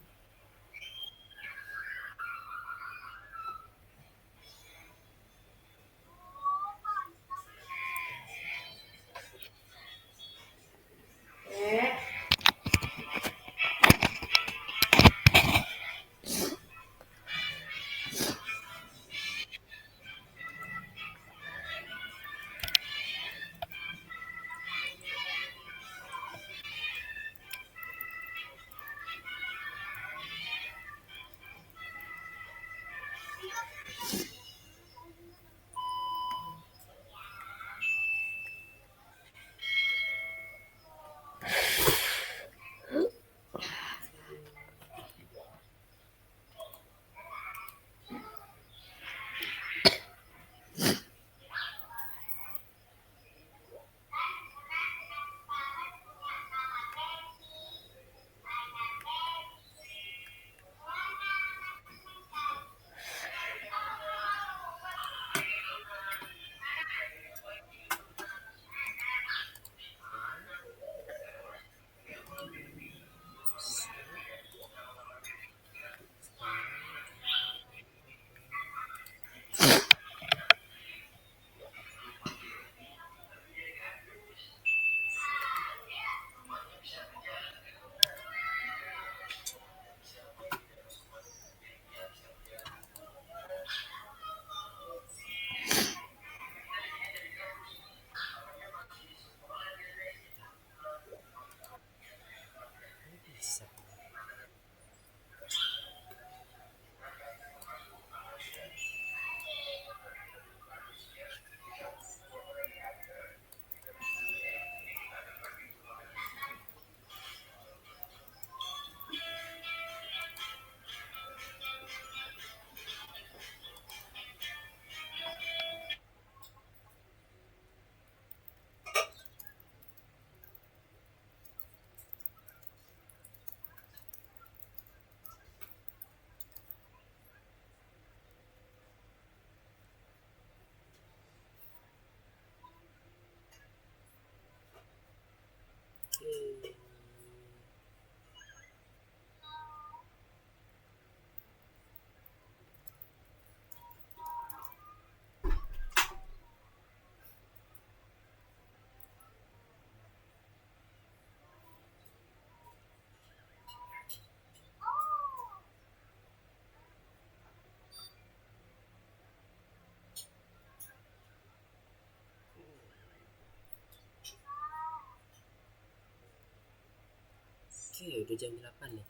Oke, udah jam 8 nih.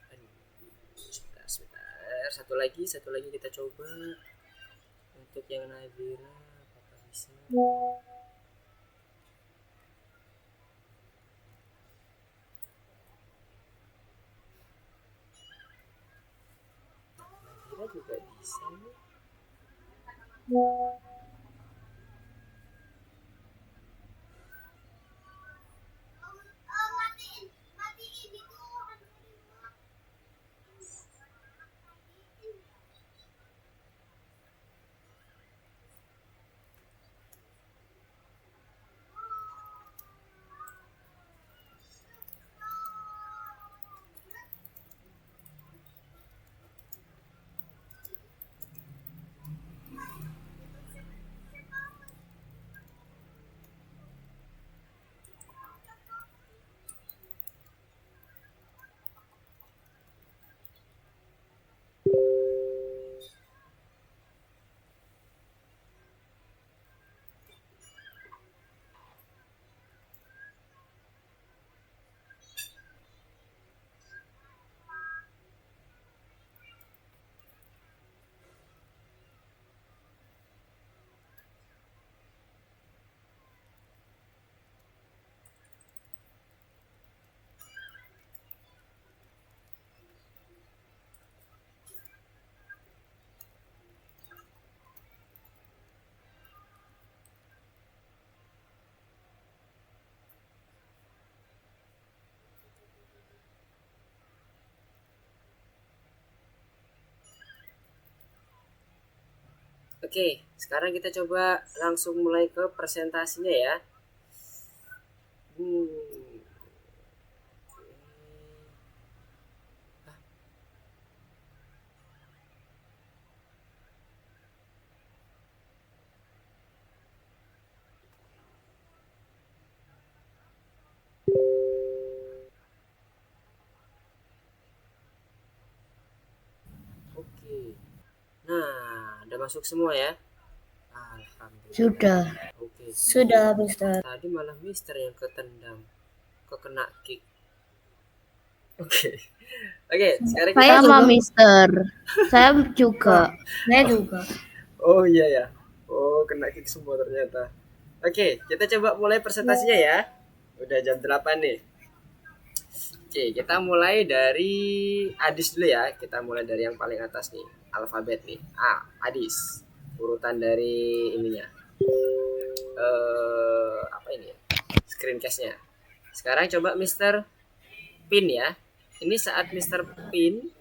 Aduh, sebentar. Satu lagi kita coba. Untuk yang Nadira, apakah bisa? Nadira juga bisa nih. Oke, sekarang kita coba langsung mulai ke presentasinya ya. Oke. Nah, udah masuk semua ya? Alhamdulillah. Sudah. Oke. Sudah, Mister. Tadi malah Mister yang ketendang, kena kick. Oke. Oke, sekarang kita Sama Mister. Saya juga. Saya juga. Oh iya ya. Oh, kena kick semua ternyata. Oke, kita coba mulai presentasinya ya. Udah jam 8 nih. Oke, kita mulai dari Adis dulu ya. Kita mulai dari yang paling atas nih, alfabet nih. A, Adis. Urutan dari ininya. Apa ini? Screencast-nya. Sekarang coba Mister Pin ya. Ini saat Mister Pin,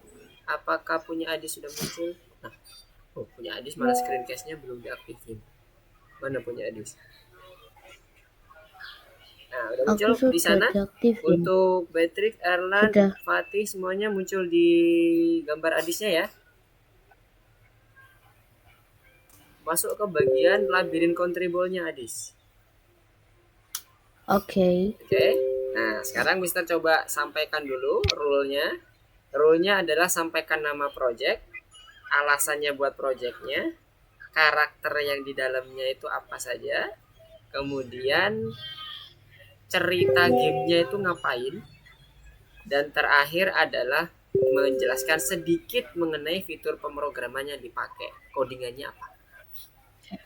apakah punya Adis sudah muncul? Nah, punya Adis malah screencast-nya belum diaktifin. Mana punya Adis? Nah, udah muncul di sana. Untuk Patrick, Erlan, Fatih semuanya muncul di gambar Adisnya ya. Masuk ke bagian labirin contribble-nya Adis. Oke. Nah, sekarang Mister coba sampaikan dulu rule-nya. Rule-nya adalah sampaikan nama project, alasannya buat projectnya, karakter yang di dalamnya itu apa saja, kemudian cerita gamenya itu ngapain, dan terakhir adalah menjelaskan sedikit mengenai fitur pemrograman yang dipakai, codingannya apa.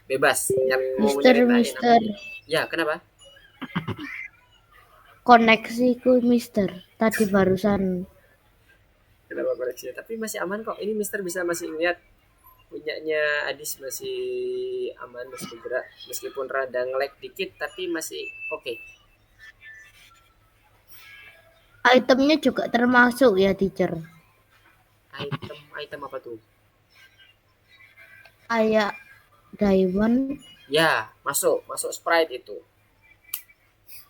Bebas. Mister. Ya, kenapa? Koneksiku Mister tadi barusan. Kenapa koneksinya? Tapi masih aman kok. Ini Mister bisa masih lihat punyanya Adis masih aman, masih bergerak meskipun rada nge-lag dikit tapi masih oke. Itemnya juga termasuk ya, teacher. Item apa tuh? Kayak diamond. Ya, masuk sprite itu.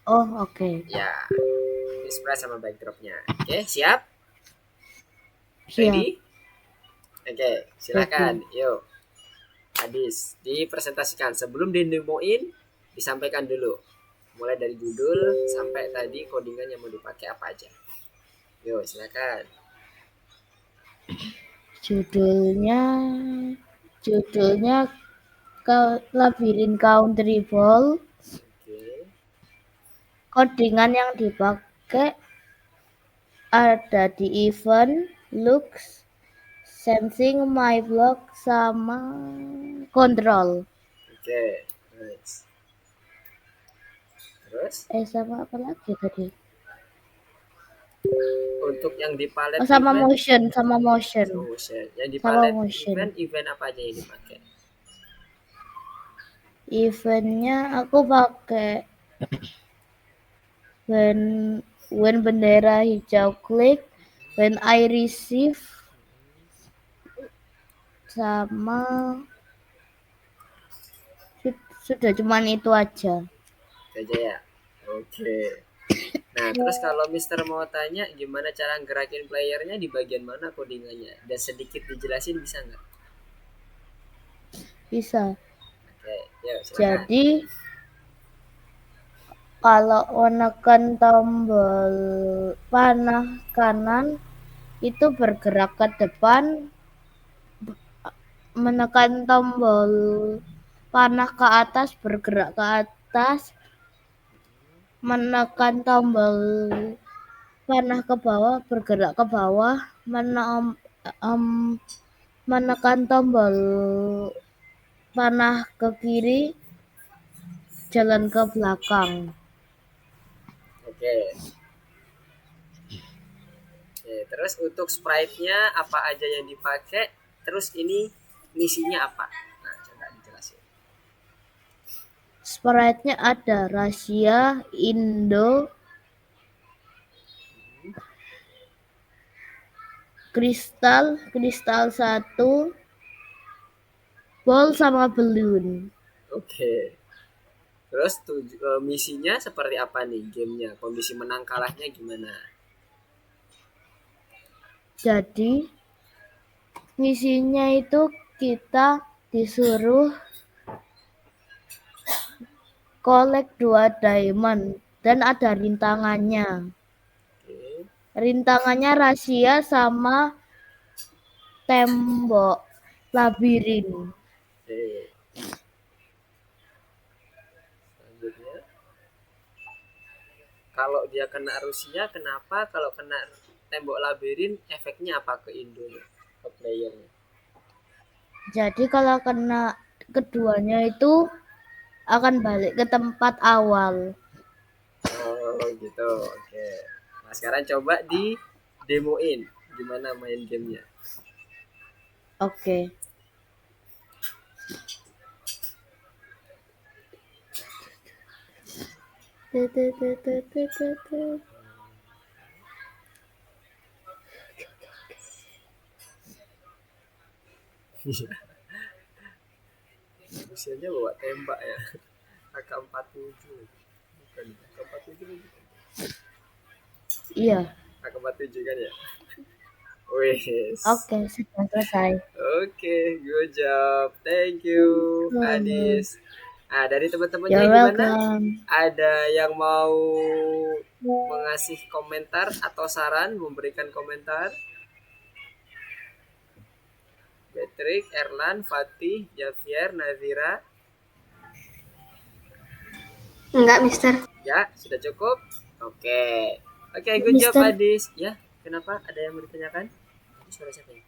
Oh, oke. Ya, ini sprite sama backdropnya. Oke, siap? Ready? Oke, silakan. Yuk, Adis, dipresentasikan. Sebelum didemoin, disampaikan dulu. Mulai dari judul sampai tadi codingan yang mau dipakai apa aja. Yuk, silakan. Judulnya labirin country ball. Codingan yang dipakai ada di event, looks, sensing, my block, sama control. Oke, nice. Terus Sama apa lagi tadi? untuk yang di palet sama event, motion. motion. Yang di Sama palet motion. event apa aja yang dipakai? Eventnya aku pakai when bendera hijau klik, when I receive, sama sudah cuman itu aja. Ya. Oke. Nah, terus kalau Mister mau tanya gimana cara gerakin playernya di bagian mana codingannya? Dan sedikit dijelasin bisa nggak? Bisa. Oke, ya silakan. Jadi kalau menekan tombol panah kanan itu bergerak ke depan, menekan tombol panah ke atas bergerak ke atas, menekan tombol panah ke bawah bergerak ke bawah, menekan tombol panah ke kiri jalan ke belakang. Oke. Terus untuk sprite-nya apa aja yang dipakai? Terus ini misinya apa? Nah, coba dijelasin. Sprite-nya ada Rahasia, Indo, Kristal 1, Ball sama Balloon. Oke. Terus misinya seperti apa nih gamenya? Kondisi menang kalahnya gimana? Jadi misinya itu kita disuruh collect 2 diamond dan ada rintangannya. Oke. Rintangannya rahasia sama tembok labirin. Oke. Selanjutnya, kalau dia kena Rusia, kenapa? Kalau kena tembok labirin, efeknya apa ke Indo, ke playernya? Jadi kalau kena keduanya itu akan balik ke tempat awal. Oh gitu, oke. Nah sekarang coba di demoin gimana main gamenya. Oke. Usianya bawa tembak ya. AK-47 bukan, AK-47 bukan. Iya. AK-47 kan ya. Wes. Oke, sudah selesai. Oke, good job. Thank you, Adis. Nah, dari teman-temannya You're gimana? welcome. Ada yang mau mengasih komentar atau saran, memberikan komentar? Patrick, Erlan, Fatih, Javier, Nazira. Enggak, Mister. Ya, sudah cukup. Oke. Oke, good job Mister. Adis. Ya, kenapa? Ada yang mau ditanyakan? Ini suara siapa ya?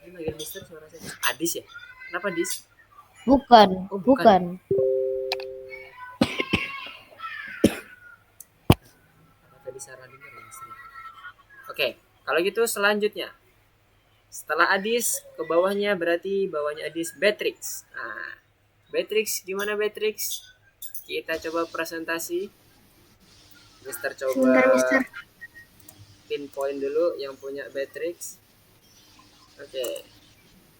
Ini manggil Mister suara siapa? Adis ya? Kenapa Adis? Bukan, Oh, bukan. Tadi Sarah dengar ya, Mister. Oke, kalau gitu selanjutnya. Setelah Adis, ke bawahnya berarti bawahnya Adis Beatrix. Nah, Beatrix gimana Beatrix? Kita coba presentasi. Mister coba Sebentar, Mister. pinpoint dulu yang punya Beatrix. Oke.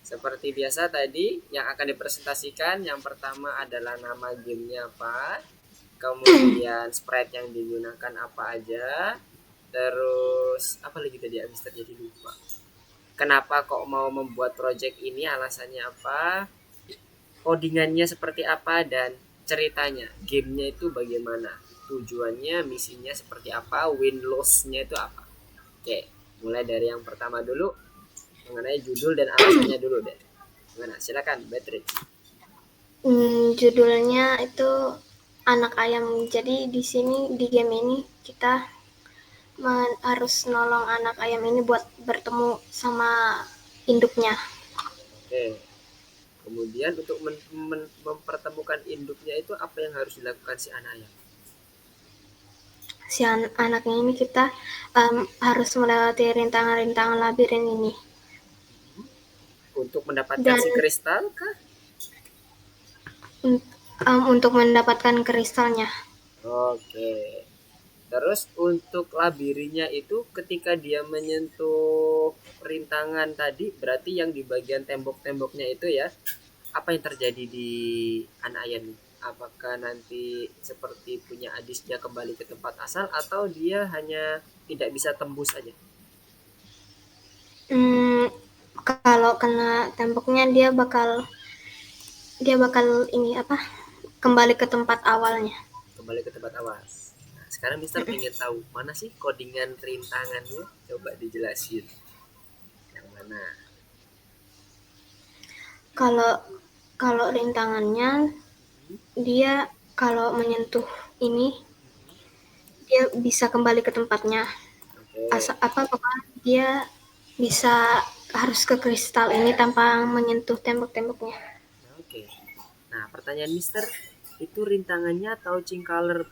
Seperti biasa tadi yang akan dipresentasikan yang pertama adalah nama gamenya apa, kemudian sprite yang digunakan apa aja, terus apa lagi tadi ya Mister jadi lupa. Kenapa kok mau membuat project ini, alasannya apa, codingannya seperti apa, dan ceritanya gamenya itu bagaimana, tujuannya, misinya seperti apa, win loss-nya itu apa. Oke, mulai dari yang pertama dulu mengenai judul dan alasannya dulu deh. Gimana? Silakan, Beatrix. Judulnya itu anak ayam. Jadi di sini di game ini kita harus nolong anak ayam ini buat bertemu sama induknya. Oke. Kemudian untuk mempertemukan induknya itu apa yang harus dilakukan si anak ayam? Si anaknya ini kita harus melewati rintangan-rintangan labirin ini. Untuk mendapatkan si kristal kah? Untuk mendapatkan kristalnya. Oke. Terus untuk labirinnya itu ketika dia menyentuh rintangan tadi, berarti yang di bagian tembok-temboknya itu ya, apa yang terjadi di anak ayam ini? Apakah nanti seperti punya Adis dia kembali ke tempat asal atau dia hanya tidak bisa tembus aja? Kalau kena temboknya dia bakal ini apa? Kembali ke tempat awalnya. Kembali ke tempat awal. Nah, sekarang Mister ingin tahu mana sih codingan rintangannya? Coba dijelasin. Yang mana? Kalau rintangannya dia kalau menyentuh ini dia bisa kembali ke tempatnya. Pokoknya dia bisa harus ke kristal ini tanpa menyentuh tembok-temboknya. Oke. Nah, pertanyaan Mister, itu rintangannya touching color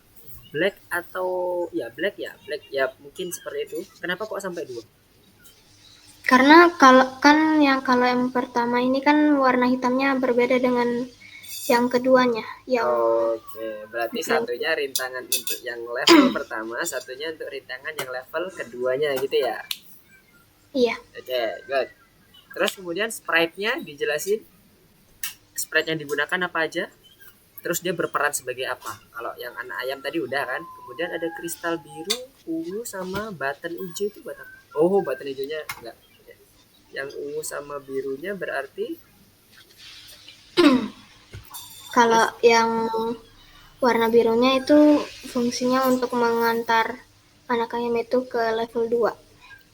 black atau black ya mungkin seperti itu. Kenapa kok sampai 2? Karena kalau yang pertama ini kan warna hitamnya berbeda dengan yang keduanya. Oke, berarti satunya rintangan untuk yang level pertama, satunya untuk rintangan yang level keduanya gitu ya? Iya. Oke, good. Terus kemudian sprite-nya dijelasin. Sprite yang digunakan apa aja? Terus dia berperan sebagai apa? Kalau yang anak ayam tadi udah kan. Kemudian ada kristal biru, ungu sama button hijau itu buat apa? Oh, button hijaunya enggak. Yang ungu sama birunya berarti kalau yang warna birunya itu fungsinya untuk mengantar anak ayam itu ke level 2.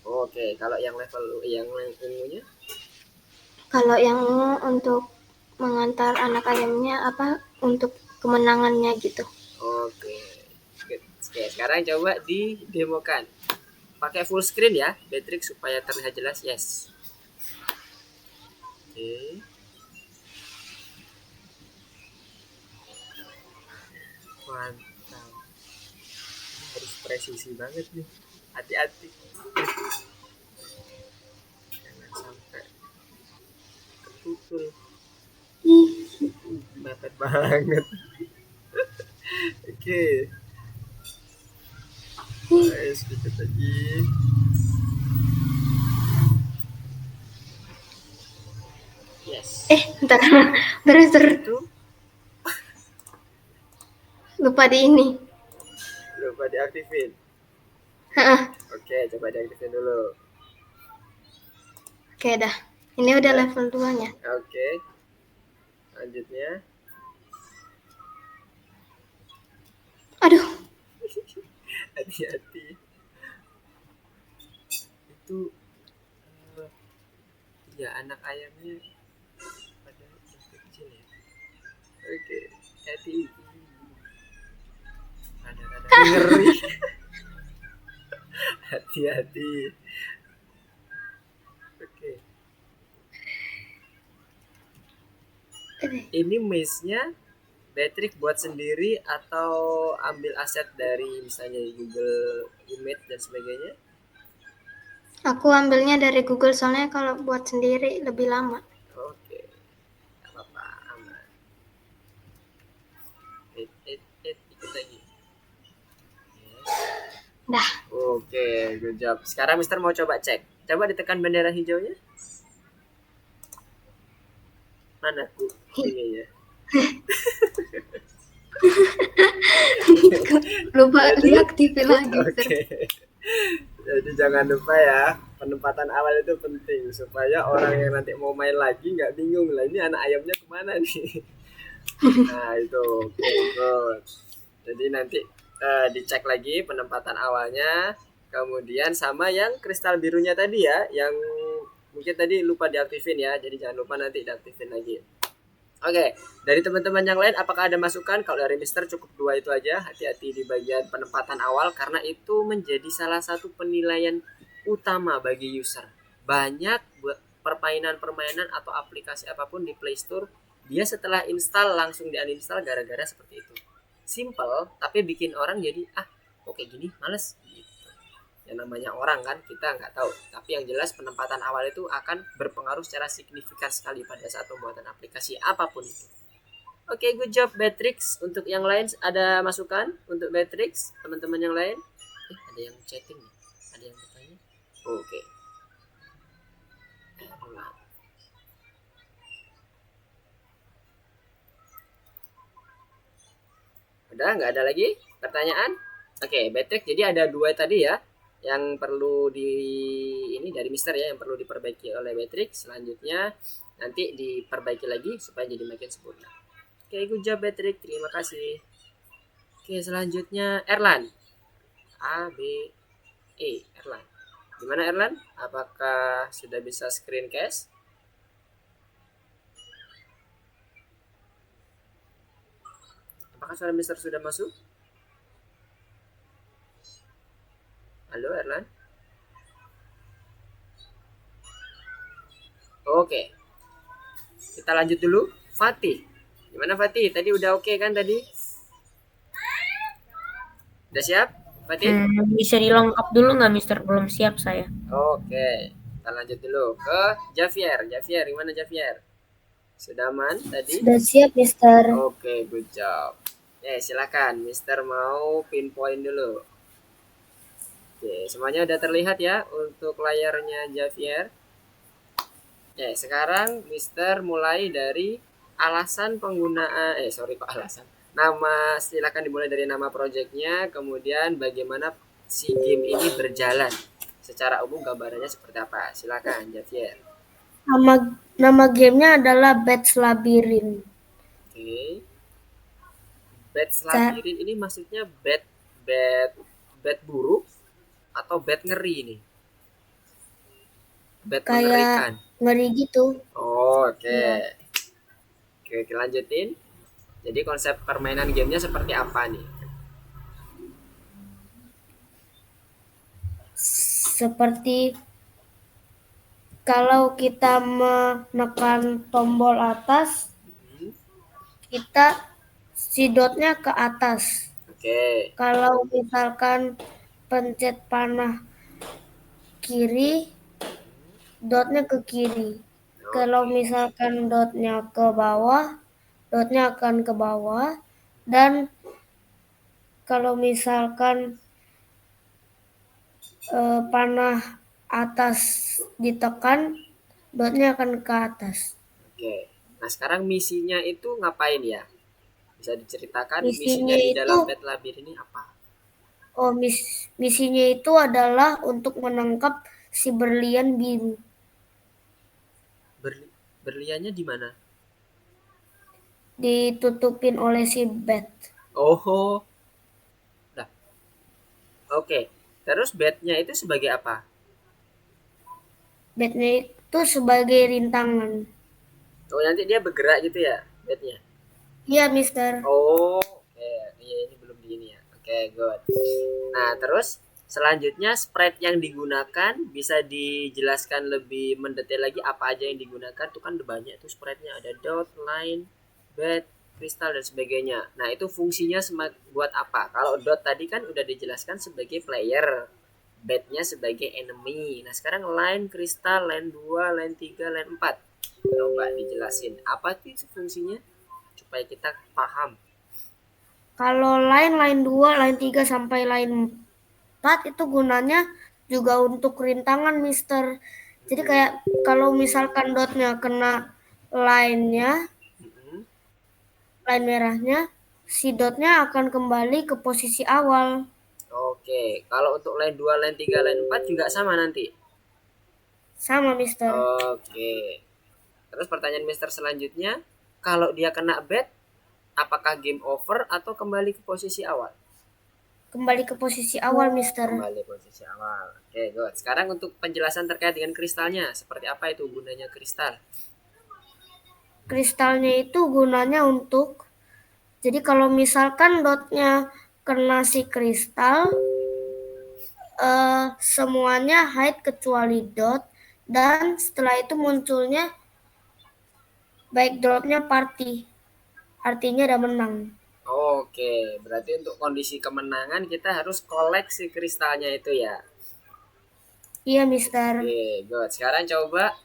Oke, kalau yang level yang ungunya? Kalau yang ungu untuk mengantar anak ayamnya untuk kemenangannya gitu. Oke. Good. Oke, sekarang coba didemokan. Pakai full screen ya, Beatrix supaya terlihat jelas. Yes. Oke. Mantap. Ini harus presisi banget nih. Hati-hati. Jangan sampai ketutul. Mepet banget. Oke. Ayo sedikit lagi. Yes. Bentar. Terus Itu lupa di ini. lupa diaktifin. Oke, coba diaktifin dulu. Oke dah. Ini udah level 2-nya. Oke. Lanjutnya. Aduh. Hati-hati. Itu ya anak ayamnya pada kecil ya. Oke, hati. Rada-rada ngeri. Hati-hati. Oke. Ini maze-nya Beatrix buat sendiri atau ambil aset dari misalnya Google Image dan sebagainya? Aku ambilnya dari Google soalnya kalau buat sendiri lebih lama. Oke, gak apa-apa, aman. Ikut lagi. Dah. Oke, good job. Sekarang Mister mau coba cek. Coba ditekan bendera hijaunya. Mana Bu? Ini ya. Lupa diaktifin lagi. Oke. Jadi jangan lupa ya, penempatan awal itu penting supaya orang yang nanti mau main lagi nggak bingung lah ini anak ayamnya kemana nih. Nah itu, good. Jadi nanti dicek lagi penempatan awalnya, kemudian sama yang kristal birunya tadi ya, yang mungkin tadi lupa diaktifin ya, jadi jangan lupa nanti diaktifin lagi. Oke, dari teman-teman yang lain apakah ada masukan? Kalau dari Mister cukup 2 itu aja. Hati-hati di bagian penempatan awal karena itu menjadi salah satu penilaian utama bagi user. Banyak buat permainan-permainan atau aplikasi apapun di Play Store, dia setelah install langsung di-uninstall gara-gara seperti itu. Simple, tapi bikin orang jadi kok kayak gini, males gitu. Yang namanya orang kan kita nggak tahu, tapi yang jelas penempatan awal itu akan berpengaruh secara signifikan sekali pada saat pembuatan aplikasi apapun itu. Oke, good job Beatrix. Untuk yang lain ada masukan untuk Beatrix, teman-teman yang lain? Ada yang chatting nih, ada yang bertanya. Oke. Udah nggak ada lagi pertanyaan? Oke, Beatrix. Jadi ada 2 tadi ya yang perlu ini dari Mister ya yang perlu diperbaiki oleh Beatrix. Selanjutnya nanti diperbaiki lagi supaya jadi makin sempurna. Oke, good job Beatrix. Terima kasih. Oke, selanjutnya Erlan. A B E Erlan. Gimana Erlan? Apakah sudah bisa screencast? Apakah suara Mister sudah masuk? Halo Erlan. Oke. Kita lanjut dulu. Fatih. Gimana Fatih? Tadi udah oke kan tadi? Udah siap? Fatih? Bisa dilengkap dulu nggak, Mister? Belum siap saya. Oke. Kita lanjut dulu ke Javier. Javier, gimana Javier? Sudah aman tadi? Sudah siap, Mister. Oke, good job. Silakan. Mister mau pinpoint dulu. Oke, semuanya udah terlihat ya untuk layarnya Javier. Sekarang Mister mulai dari alasan penggunaan alasan. Nama, silakan dimulai dari nama projectnya, kemudian bagaimana si game ini berjalan. Secara umum gambarannya seperti apa? Silakan Javier. Nama gamenya adalah Bats Labyrinth. Oke. Bats Labyrinth ini maksudnya bad buruk atau bad ngeri ini? Bad mengerikan. Ngeri gitu. Oke. Oke, lanjutin. Jadi konsep permainan gamenya seperti apa nih? Seperti kalau kita menekan tombol atas, si dotnya ke atas. Oke. Kalau misalkan pencet panah kiri, dotnya ke kiri. Kalau misalkan dotnya ke bawah, dotnya akan ke bawah. Dan kalau misalkan panah atas ditekan, dotnya akan ke atas. Oke. Nah sekarang misinya itu ngapain ya? Bisa diceritakan misinya di dalam Bats Labyrinth ini apa? Misinya itu adalah untuk menangkap si berlian biru. Berliannya di mana? Ditutupin oleh si bat. Oh. Nah. Oke. Terus batnya itu sebagai apa? Batnya itu sebagai rintangan. Oh, nanti dia bergerak gitu ya, batnya? Iya, Mister. Oh, oke. Iya, ini belum di ini ya. Oke, good. Nah, terus selanjutnya sprite yang digunakan bisa dijelaskan lebih mendetail lagi apa aja yang digunakan. Itu kan banyak tuh sprite-nya, ada dot, line, bat, kristal dan sebagainya. Nah, itu fungsinya buat apa? Kalau dot tadi kan udah dijelaskan sebagai player, batnya sebagai enemy. Nah, sekarang line, kristal, line 2, line 3, line 4. Coba dijelasin. Apa sih fungsinya? Supaya kita paham. Kalau line 2, line 3 sampai line 4 itu gunanya juga untuk rintangan, Mister. Jadi kayak kalau misalkan dotnya kena line-nya, line merahnya, si dotnya akan kembali ke posisi awal. Oke, kalau untuk line 2, line 3, line 4 juga sama nanti? Sama, Mister. Oke. Terus pertanyaan Mister selanjutnya, kalau dia kena bat, apakah game over atau kembali ke posisi awal? Kembali ke posisi awal, Mister. Kembali posisi awal. Oke, good. Sekarang untuk penjelasan terkait dengan kristalnya, seperti apa itu gunanya kristal? kristalnya itu gunanya untuk, jadi kalau misalkan dotnya kena si kristal, semuanya hide kecuali dot, dan setelah itu munculnya backdropnya party, artinya udah menang. Oke, berarti untuk kondisi kemenangan kita harus koleksi kristalnya itu ya. Iya, Mister. Oke, good. Sekarang coba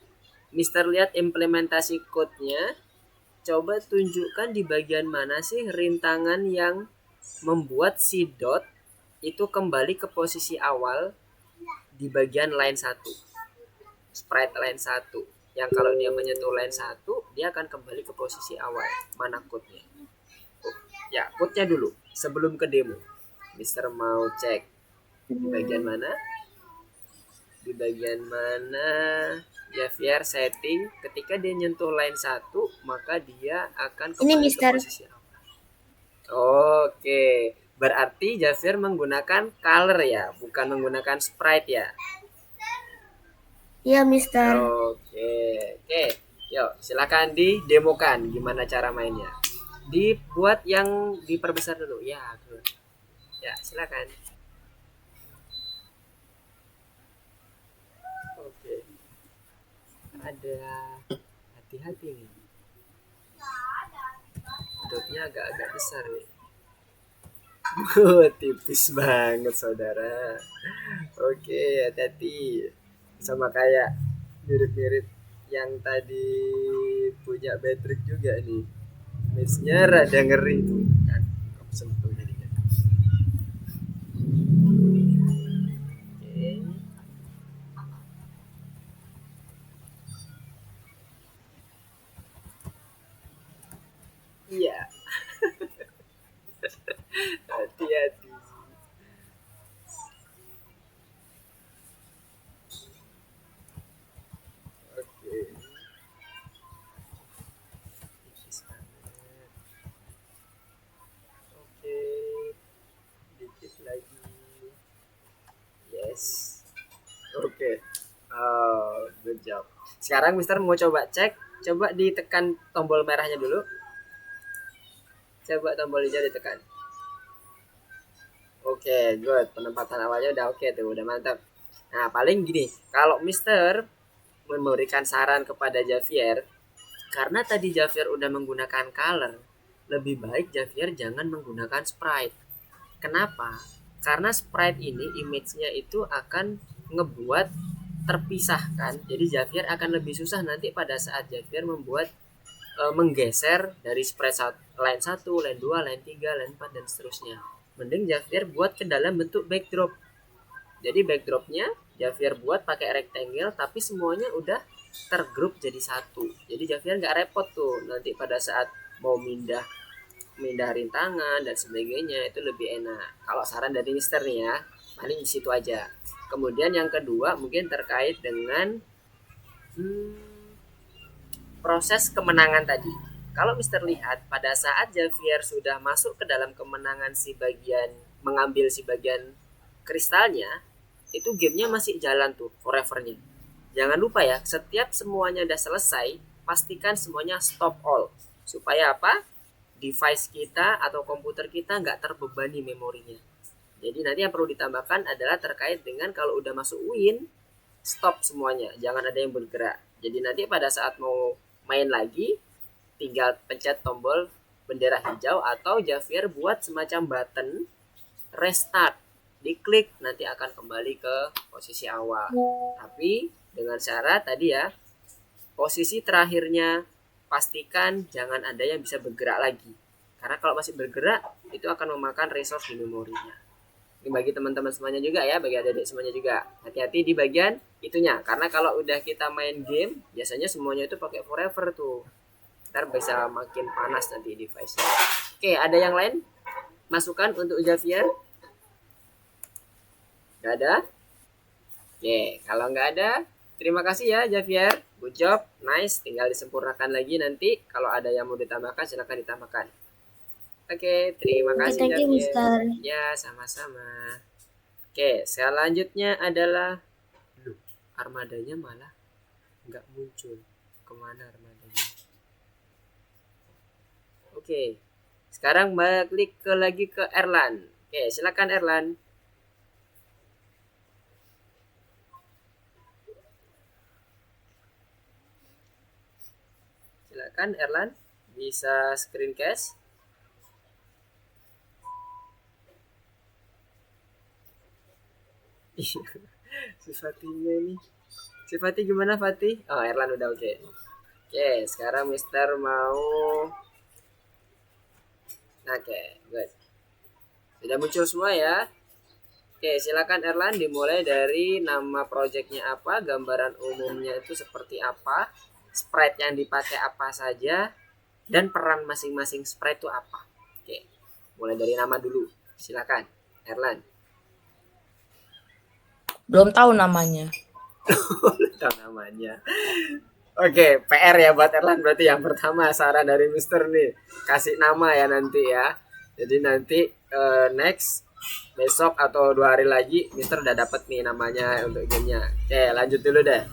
Mister lihat implementasi code-nya. Coba tunjukkan di bagian mana sih rintangan yang membuat si dot itu kembali ke posisi awal di bagian line 1. Sprite line 1. Yang kalau dia menyentuh line 1, dia akan kembali ke posisi awal. Mana code-nya? Ya, code-nya dulu sebelum ke demo. Mister mau cek di bagian mana? Di bagian mana Javier setting ketika dia nyentuh line 1 maka dia akan Ini, kembali ke Mister. posisi awal. Oke, berarti Javier menggunakan color ya, bukan menggunakan sprite ya. Iya, Mister. Oke, yuk silakan didemokan gimana cara mainnya. Dibuat yang diperbesar dulu ya, good. Ya silakan. Oke, ada hati-hati nih, dotnya agak-agak besar nih. Tipis banget saudara. Oke, hati-hati. Sama kayak mirip-mirip yang tadi punya Patrick juga nih. Match-nya rada ngeri tuh kan. Sentuh jadinya. Oke. Iya, hati-hati. Oke. Tipis banget. Oke. Dikit lagi. Yes. Oke. Oh, good job. Sekarang Mister mau coba cek. Coba ditekan tombol merahnya dulu. Coba tombol hijau ditekan. Oke, good. Penempatan awalnya udah oke tuh, udah mantap. Nah, paling gini, kalau Mister memberikan saran kepada Javier, karena tadi Javier udah menggunakan color, lebih baik Javier jangan menggunakan sprite. Kenapa? Karena sprite ini image-nya itu akan ngebuat terpisahkan. Jadi Javier akan lebih susah nanti pada saat Javier membuat menggeser dari sprite line 1, line 2, line 3, line 4 dan seterusnya. Mending Javier buat ke dalam bentuk backdrop. Jadi backdropnya Javier buat pakai rectangle tapi semuanya udah tergroup jadi satu. Jadi Javier nggak repot tuh nanti pada saat mau mindah rintangan dan sebagainya, itu lebih enak. Kalau saran dari Mister nih ya, paling di situ aja. Kemudian yang kedua mungkin terkait dengan proses kemenangan tadi. Kalau Mister lihat pada saat Javier sudah masuk ke dalam kemenangan si bagian, mengambil si bagian kristalnya, itu gamenya masih jalan tuh forevernya. Jangan lupa ya, setiap semuanya udah selesai, pastikan semuanya stop all. Supaya apa? Device kita atau komputer kita nggak terbebani memorinya. Jadi nanti yang perlu ditambahkan adalah terkait dengan kalau udah masuk win, stop semuanya, jangan ada yang bergerak. Jadi nanti pada saat mau main lagi, tinggal pencet tombol bendera hijau atau Javier buat semacam button restart, diklik nanti akan kembali ke posisi awal. Tapi dengan syarat tadi ya, posisi terakhirnya pastikan jangan ada yang bisa bergerak lagi. Karena kalau masih bergerak itu akan memakan resource di memorinya. Ini bagi teman-teman semuanya juga ya, bagi adik-adik semuanya juga. Hati-hati di bagian itunya. Karena kalau udah kita main game, biasanya semuanya itu pakai forever tuh. Ntar bisa makin panas nanti device-nya. Oke, ada yang lain? Masukan untuk Javier? Gak ada? Oke, kalau nggak ada, terima kasih ya Javier. Good job, nice. Tinggal disempurnakan lagi nanti. Kalau ada yang mau ditambahkan, silahkan ditambahkan. Oke, terima kasih Thank you, Javier. Mister. Ya, sama-sama. Oke, selanjutnya adalah armadanya malah nggak muncul. Kemana armadanya? Oke. Sekarang balik lagi ke Erlan. Oke, silakan Erlan. Silakan Erlan, bisa screencast. Si Fatihnya ini. Si Fatih gimana Fatih? Oh, Erlan udah oke. Oke, sekarang Mister mau. Oke, good. Sudah muncul semua ya. Oke, silakan Erlan dimulai dari nama projectnya apa, gambaran umumnya itu seperti apa, sprite yang dipakai apa saja, dan peran masing-masing sprite itu apa. Oke, mulai dari nama dulu. Silakan, Erlan. Belum tahu namanya. Tahu namanya. Oke, PR ya buat Erlan berarti yang pertama saran dari Mister nih. Kasih nama ya nanti ya. Jadi nanti next besok atau 2 hari lagi Mister udah dapet nih namanya untuk gamenya. Oke, lanjut dulu deh.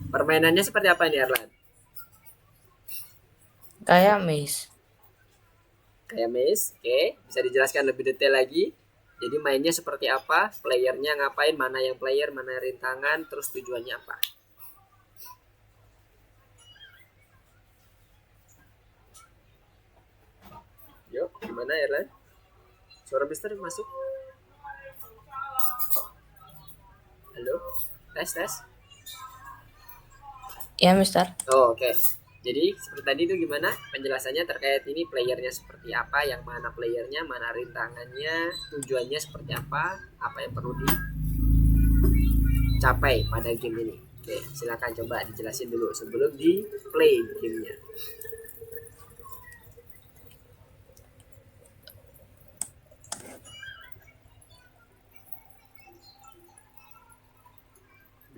Permainannya seperti apa ini Erlan? Kayak maze. Kayak maze. Oke, bisa dijelaskan lebih detail lagi. Jadi mainnya seperti apa? Playernya ngapain? Mana yang player, mana rintangan? Terus tujuannya apa? Yuk, gimana Erlan? Suara Mister masuk? Halo? Tes. Ya, Mister. Oh, oke. Jadi seperti tadi itu gimana penjelasannya terkait ini playernya seperti apa, yang mana playernya, mana rintangannya, tujuannya seperti apa yang perlu dicapai pada game ini. Oke, silakan coba dijelasin dulu sebelum di play gamenya.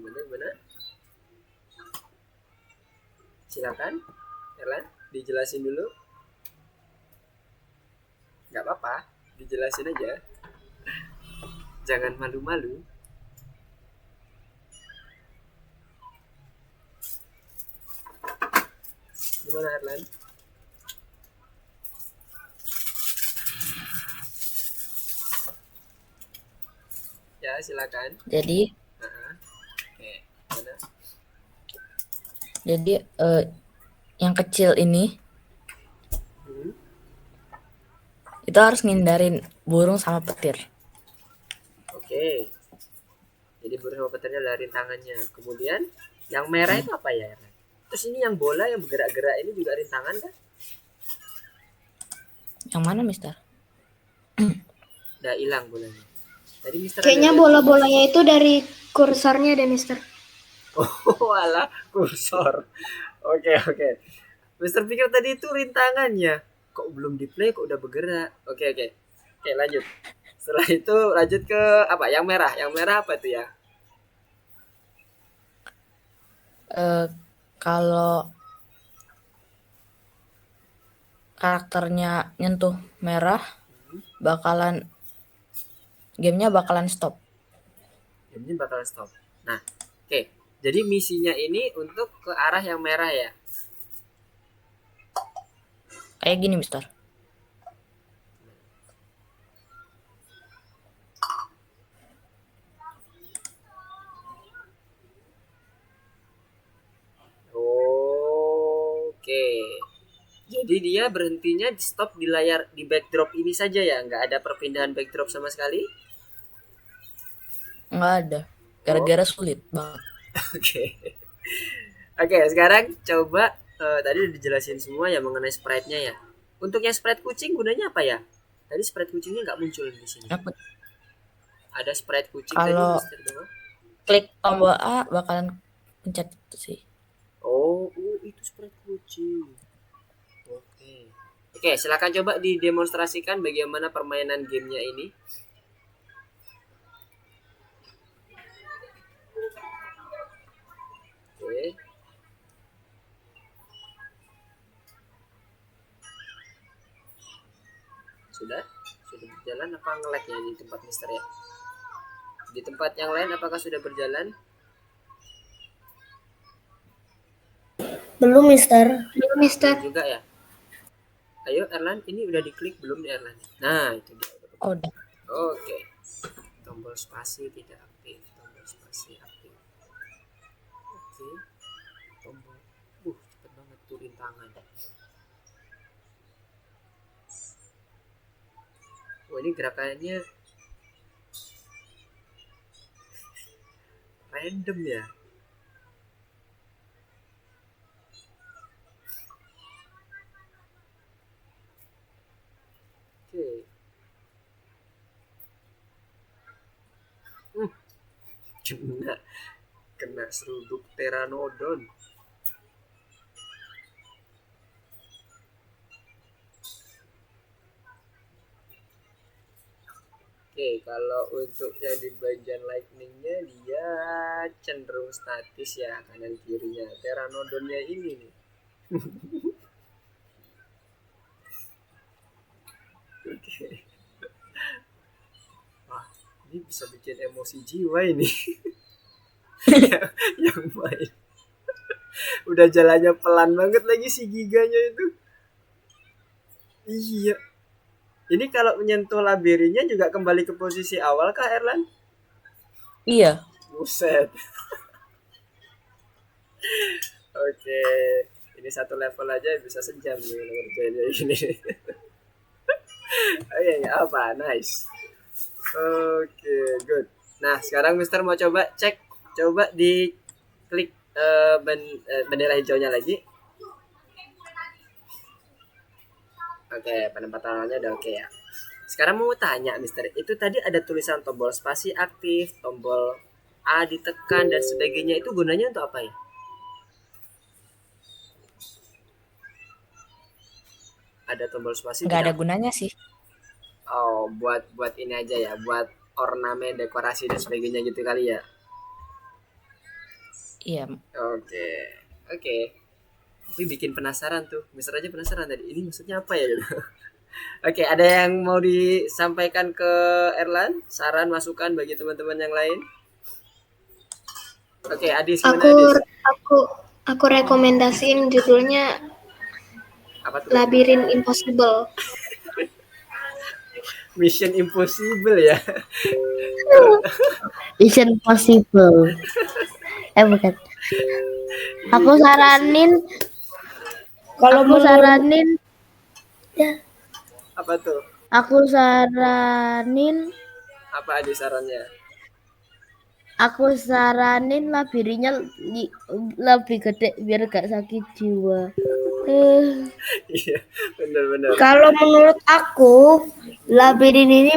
Gimana? Silakan, Erlan, dijelasin dulu. Nggak apa-apa, dijelasin aja. Jangan malu-malu. Gimana Erlan? Ya, silakan. Jadi Oke, gimana? Jadi yang kecil ini itu harus ngindarin burung sama petir. Oke. Jadi burung sama petirnya adalah rintangannya. Kemudian yang merah itu apa ya? Terus ini yang bola yang bergerak-gerak ini juga rintangan kan? Yang mana, Mister? Udah hilang bolanya. Tadi Mister Kayaknya bola-bolanya itu dari kursornya deh, Mister. Oh, alah, kursor. Oke. Mister pikir tadi itu rintangannya. Kok belum di play kok udah bergerak. Oke. Oke, lanjut. Setelah itu lanjut ke apa? Yang merah. Yang merah apa tuh ya? Kalau karakternya nyentuh merah, gamenya bakalan stop. Gamenya bakalan stop. Nah, oke. Jadi misinya ini untuk ke arah yang merah ya. Kayak gini, Mister. Oke. Jadi dia berhentinya stop di layar di backdrop ini saja ya, nggak ada perpindahan backdrop sama sekali. Nggak ada. Gara-gara sulit banget. Oke, sekarang coba tadi udah dijelasin semua ya mengenai sprite-nya ya. Untuk yang sprite kucing gunanya apa ya? Tadi sprite kucingnya nggak muncul di sini. Ada sprite kucing kalau tadi klik tombol A bakalan pencet itu sih. Oh, itu sprite kucing. Oke, silakan coba didemonstrasikan bagaimana permainan gamenya ini. Oke. Sudah berjalan apa nge-lag ya di tempat Mister ya? Di tempat yang lain apakah sudah berjalan? Belum, Mister. Belum, Mister. Juga ya? Ayo Erlan, ini udah diklik belum nih Erlan? Nah, itu dia. Oh, udah. Oke. Tombol spasi tidak aktif. Tombol spasi aktif. Oke. Tombol. Cepet banget turun tangan. Oh, ini gerakannya random ya. Oke. Kena seruduk pteranodon. Oke, kalau untuk yang di bagian lightningnya dia cenderung statis ya, kanan kirinya. Pteranodonnya ini nih. Oke. Wah, ini bisa bikin emosi jiwa ini. yang main. Udah jalannya pelan banget lagi si giganya itu. Iya. Ini kalau menyentuh labirinnya juga kembali ke posisi awal kah Erlan? Iya. Buset. Oke. Ini satu level aja bisa sejam nih ngerjainnya ini. Oh iya, apa? Nice. Oke, good. Nah, sekarang Mister mau coba cek. Coba di klik bendera hijaunya lagi. Oke, penempatannya udah oke ya. Sekarang mau tanya Mister, itu tadi ada tulisan tombol spasi aktif, tombol A ditekan dan sebagainya, itu gunanya untuk apa ya? Ada tombol spasi Nggak ada tidak? gunanya sih. Oh, buat ini aja ya, buat ornamen, dekorasi dan sebagainya gitu kali ya. Iya. Oke. Oke. Tapi bikin penasaran tuh. Mister aja penasaran tadi. Ini maksudnya apa ya gitu. Oke, ada yang mau disampaikan ke Erlan? Saran, masukan bagi teman-teman yang lain? Oke, Adis, gimana Adis? Aku rekomendasiin judulnya Apa tuh? Labirin Impossible. Mission Impossible ya. Mission Possible. Bukan. Aku saranin Apa tuh? Aku saranin Apa Adis sarannya? Aku saranin labirinnya lebih gede biar gak sakit jiwa. Iya, benar-benar. Kalau menurut aku, labirin ini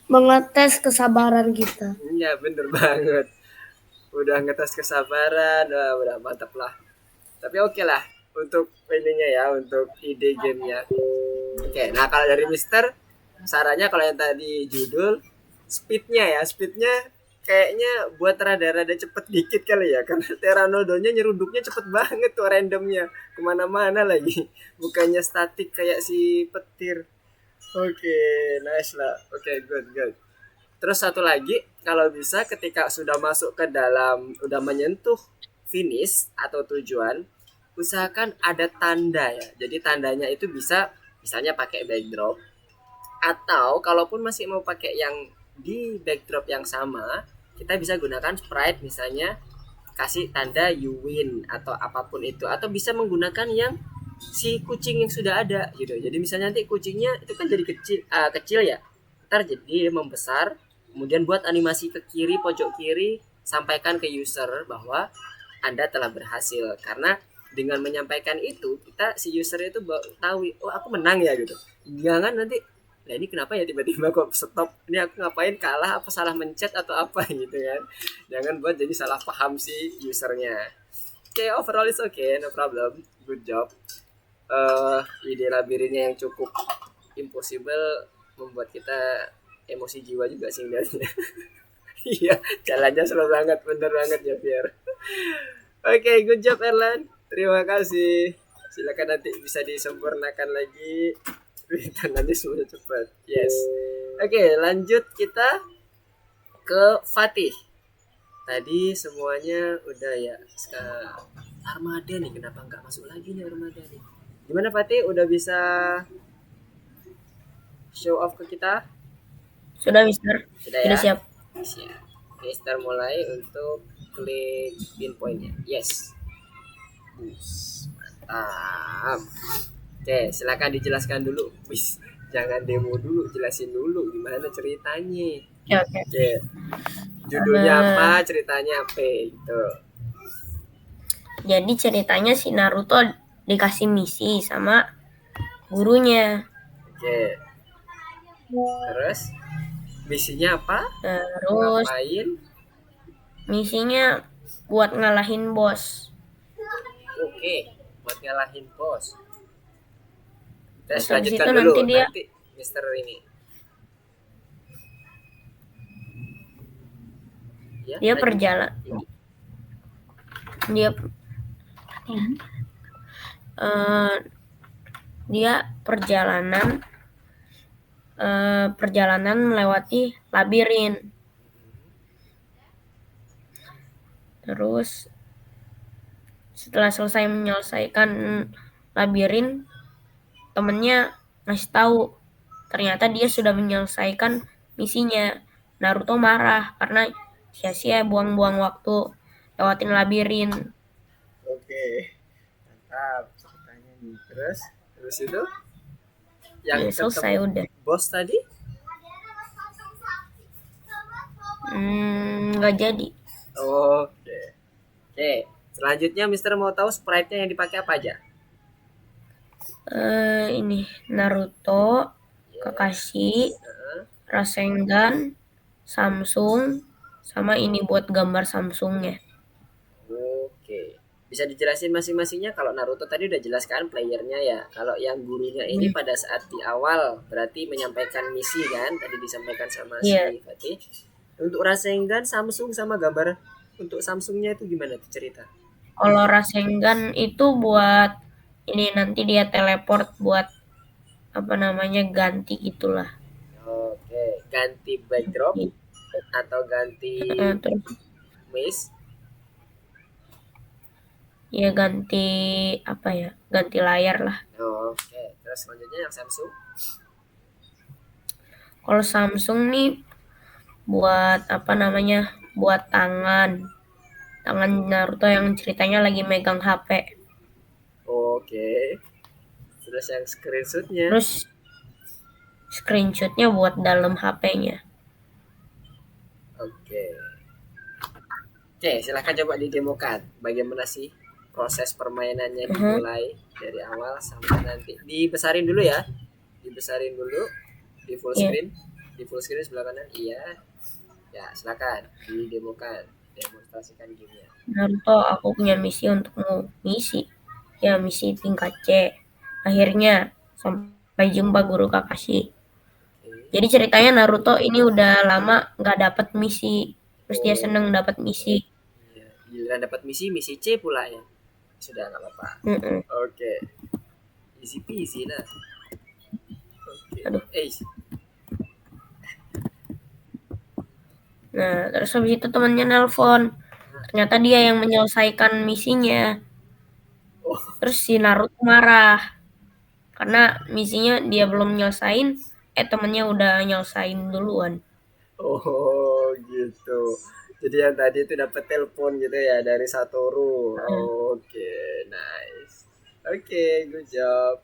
mengetes kesabaran kita. Iya, bener banget. Udah ngetes kesabaran, udah mantap lah. Tapi oke lah untuk ininya ya, untuk ide gamenya. Oke, nah kalau dari Mister, sarannya kalau yang tadi judul, speednya kayaknya buat rada-rada cepet dikit kali ya, karena pteranodonnya nyeruduknya cepet banget tuh randomnya, kemana-mana lagi, bukannya statik kayak si petir. Oke, nice lah. Oke, good. Terus satu lagi, kalau bisa ketika sudah masuk ke dalam, udah menyentuh finish atau tujuan, usahakan ada tanda ya. Jadi tandanya itu bisa misalnya pakai backdrop, atau kalaupun masih mau pakai yang di backdrop yang sama, kita bisa gunakan sprite, misalnya kasih tanda you win atau apapun itu, atau bisa menggunakan yang si kucing yang sudah ada gitu. Jadi misalnya nanti kucingnya itu kan jadi kecil ya, ntar jadi membesar, kemudian buat animasi ke kiri, pojok kiri, sampaikan ke user bahwa Anda telah berhasil. Karena dengan menyampaikan itu, kita si user itu tahu, oh aku menang ya gitu. Jangan nanti, nah ini kenapa ya tiba-tiba kok stop, ini aku ngapain, kalah apa salah mencet atau apa gitu kan. Jangan buat jadi salah paham si usernya. Oke, overall is okay, no problem, good job. Ide labirinnya yang cukup impossible membuat kita emosi jiwa juga sih lihatnya. Iya, jalannya slow banget, bener banget ya Pierre. Oke, good job Erlan, terima kasih. Silakan nanti bisa disempurnakan lagi. Tangannya sudah cepat. Yes. Oke, lanjut kita ke Fatih. Tadi semuanya udah ya. Sekarang Armada nih, kenapa nggak masuk lagi nih Armada nih? Gimana Fatih? Udah bisa show off ke kita? Sudah, Mister. Sudah Sudah ya? siap. Siap. Mister mulai untuk klik pinpointnya. Yes. Mantap. Oke, silakan dijelaskan dulu. Wis, jangan demo dulu, jelasin dulu gimana ceritanya. Oke, oke. Oke. Judulnya apa, ceritanya apa gitu. Jadi ceritanya si Naruto dikasih misi sama gurunya. Oke. Terus misinya apa? Terus Ngapain? misinya buat ngalahin bos. Oke, buat ngalahin bos. Terus Kita habis lanjutkan itu dulu. nanti dia Nanti Mister ini. Ya, dia lanjut. perjalanan dia dia perjalanan melewati labirin. Terus setelah selesai menyelesaikan labirin, temennya ngasih tahu ternyata dia sudah menyelesaikan misinya. Naruto marah karena sia-sia buang-buang waktu lewatin labirin. Oke. Mantap ceritanya nih. Terus itu Ya, yang selesai ketemu udah. bos tadi? Nggak jadi. Oke. Oke. Selanjutnya Mister mau tahu sprite-nya yang dipakai apa aja? Ini Naruto, Kakashi, Rasengan, Samsung, sama ini buat gambar Samsungnya. Oke. Bisa dijelasin masing-masingnya. Kalau Naruto tadi udah jelaskan playernya ya. Kalau yang gurunya ini pada saat di awal berarti menyampaikan misi kan? Tadi disampaikan sama Iya. si Fatih. Untuk Rasengan, Samsung sama gambar untuk Samsungnya itu gimana tuh cerita? Kalau Rasengan itu buat ini nanti dia teleport buat apa namanya ganti gitulah. Oke, ganti backdrop atau ganti Terus miss? ya ganti apa ya? Ganti layar lah. Oke, terus selanjutnya yang Samsung. Kalau Samsung nih buat apa namanya? Buat tangan Naruto yang ceritanya lagi megang HP. Oke. Terus yang screenshotnya. Terus screenshotnya buat dalam HP-nya. Oke. Oke, silahkan coba didemokan. Bagaimana sih proses permainannya dimulai dari awal sampai nanti. Dibesarin dulu ya. Dibesarin dulu. Di full screen. Di full screen sebelah kanan. Iya. Ya, silakan didemokan. Demonstrasikan gamenya. Naruto, aku punya misi untukmu. Misi? Ya, misi tingkat C. Akhirnya, sampai jumpa Guru Kakashi. Jadi ceritanya Naruto ini udah lama nggak dapat misi. Terus dia seneng dapat misi. Giliran dapat misi C pula ya. Sudah nggak apa-apa. Oke. Easy peasy lah. Oke. Aduh. Nah, terus habis itu temannya nelpon. Ternyata dia yang menyelesaikan misinya. Terus si Naruto marah. Karena misinya dia belum nyelesain, temennya udah nyelesain duluan. Oh, gitu. Jadi yang tadi itu dapat telepon gitu ya dari Satoru. Oke, nice. Oke, good job.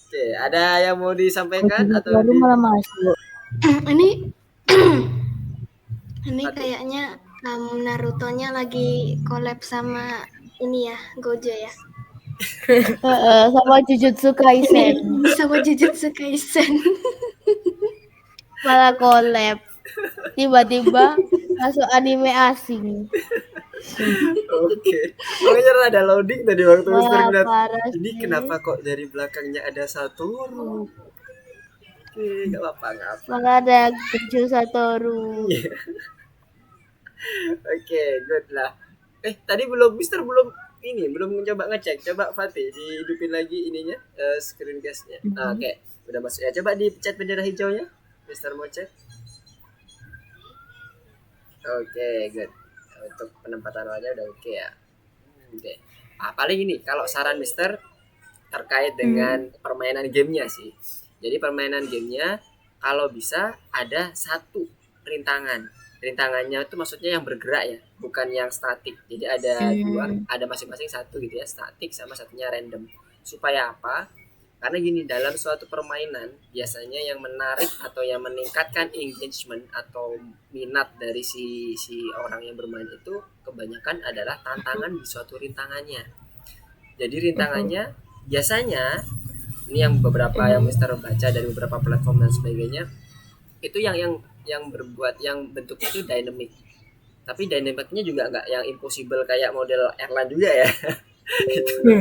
Oke, ada yang mau disampaikan atau baru malah masuk. Ini kayaknya Naruto-nya lagi collab sama ini ya, Gojo ya. Sama Jujutsu Kaisen. Sama Jujutsu Kaisen. Malah collab. Tiba-tiba masuk anime asing. Oke. Makanya ada loading tadi waktu Mister Wah, ngeliat. parah Ini sih. kenapa kok dari belakangnya ada Satoru? Oke, nggak apa-apa. Malah ada Gojo Satoru. Oke, good lah. Tadi Mister belum mencoba ngecek. Coba Fatih dihidupin lagi ininya, screen cast-nya. Oke, udah masuk ya. Coba dipencet bendera hijaunya. Mister mau cek. Oke, good. Untuk penempatan wajah udah oke ya. Oke. Paling ini kalau saran Mister terkait dengan permainan gamenya sih. Jadi permainan gamenya kalau bisa ada satu rintangan. Rintangannya itu maksudnya yang bergerak ya, bukan yang statik. Jadi ada dua, ada masing-masing satu gitu ya, statik sama satunya random. Supaya apa? Karena gini, dalam suatu permainan biasanya yang menarik atau yang meningkatkan engagement atau minat dari si orang yang bermain itu kebanyakan adalah tantangan di suatu rintangannya. Jadi rintangannya biasanya ini yang beberapa yang Mister baca dari beberapa platform dan sebagainya itu yang berbuat yang bentuknya itu dynamic. Tapi dynamicnya juga nggak yang impossible kayak model Erlan juga ya. Gitu.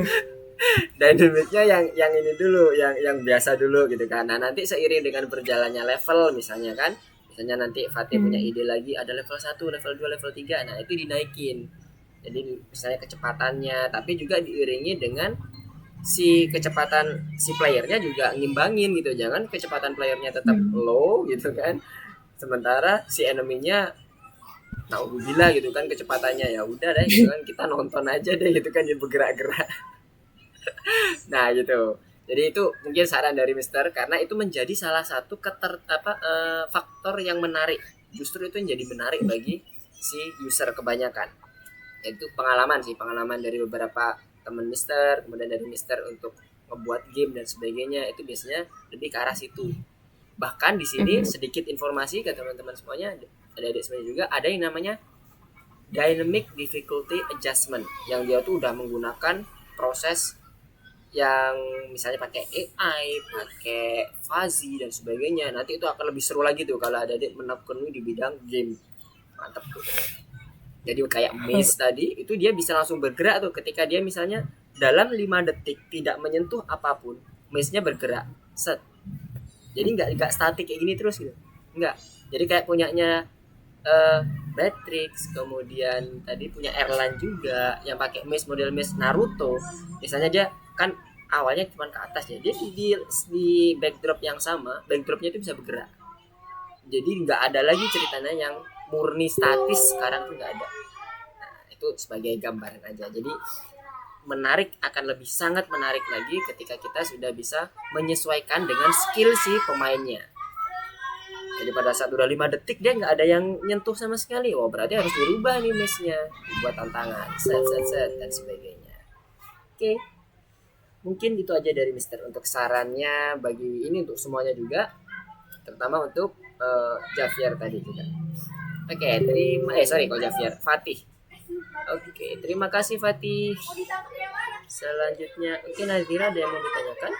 Dynamicnya yang ini dulu, yang biasa dulu gitu kan. Nah nanti seiring dengan berjalannya level misalnya kan, misalnya nanti Fatih punya ide lagi ada level 1, level 2, level 3, nah itu dinaikin. Jadi misalnya kecepatannya, tapi juga diiringi dengan si kecepatan si playernya juga ngimbangin gitu. Jangan kecepatan playernya tetap low gitu kan, sementara si enemy-nya tahu gila gitu kan kecepatannya, ya udah deh gitu kan, kita nonton aja deh gitu kan, dia bergerak-gerak. Nah gitu. Jadi itu mungkin saran dari Mister, karena itu menjadi salah satu faktor yang menarik. Justru itu menjadi menarik bagi si user kebanyakan. Itu pengalaman dari beberapa teman Mister, kemudian dari Mister untuk membuat game dan sebagainya, itu biasanya lebih ke arah situ. Bahkan di sini sedikit informasi ke teman-teman semuanya, adik-adik semuanya juga, ada yang namanya dynamic difficulty adjustment, yang dia tuh udah menggunakan proses yang misalnya pakai AI, pakai fuzzy dan sebagainya. Nanti itu akan lebih seru lagi tuh kalau adik-adik menekuni di bidang game. Mantap tuh. Jadi kayak maze tadi, itu dia bisa langsung bergerak tuh ketika dia misalnya dalam 5 detik tidak menyentuh apapun, maze-nya bergerak. Set. Jadi nggak statik kayak gini terus gitu. Enggak. Jadi kayak punyanya Matrix, kemudian tadi punya Erlan juga yang pakai maze, model maze Naruto. Misalnya dia kan awalnya cuma ke atas ya, dia di backdrop yang sama, backdropnya itu bisa bergerak. Jadi nggak ada lagi ceritanya yang murni statis, sekarang tuh nggak ada. Nah, itu sebagai gambaran aja. Jadi menarik, akan lebih sangat menarik lagi ketika kita sudah bisa menyesuaikan dengan skill si pemainnya. Jadi pada saat udah 5 detik dia nggak ada yang nyentuh sama sekali, oh berarti harus dirubah nih maze-nya, buat tantangan, set dan sebagainya. Oke. Mungkin itu aja dari Mister untuk sarannya bagi ini untuk semuanya juga, terutama untuk Javier tadi juga. Oke, Fatih. Oke, terima kasih Fatih. Selanjutnya, oke, Nazira ada yang mau ditanyakan?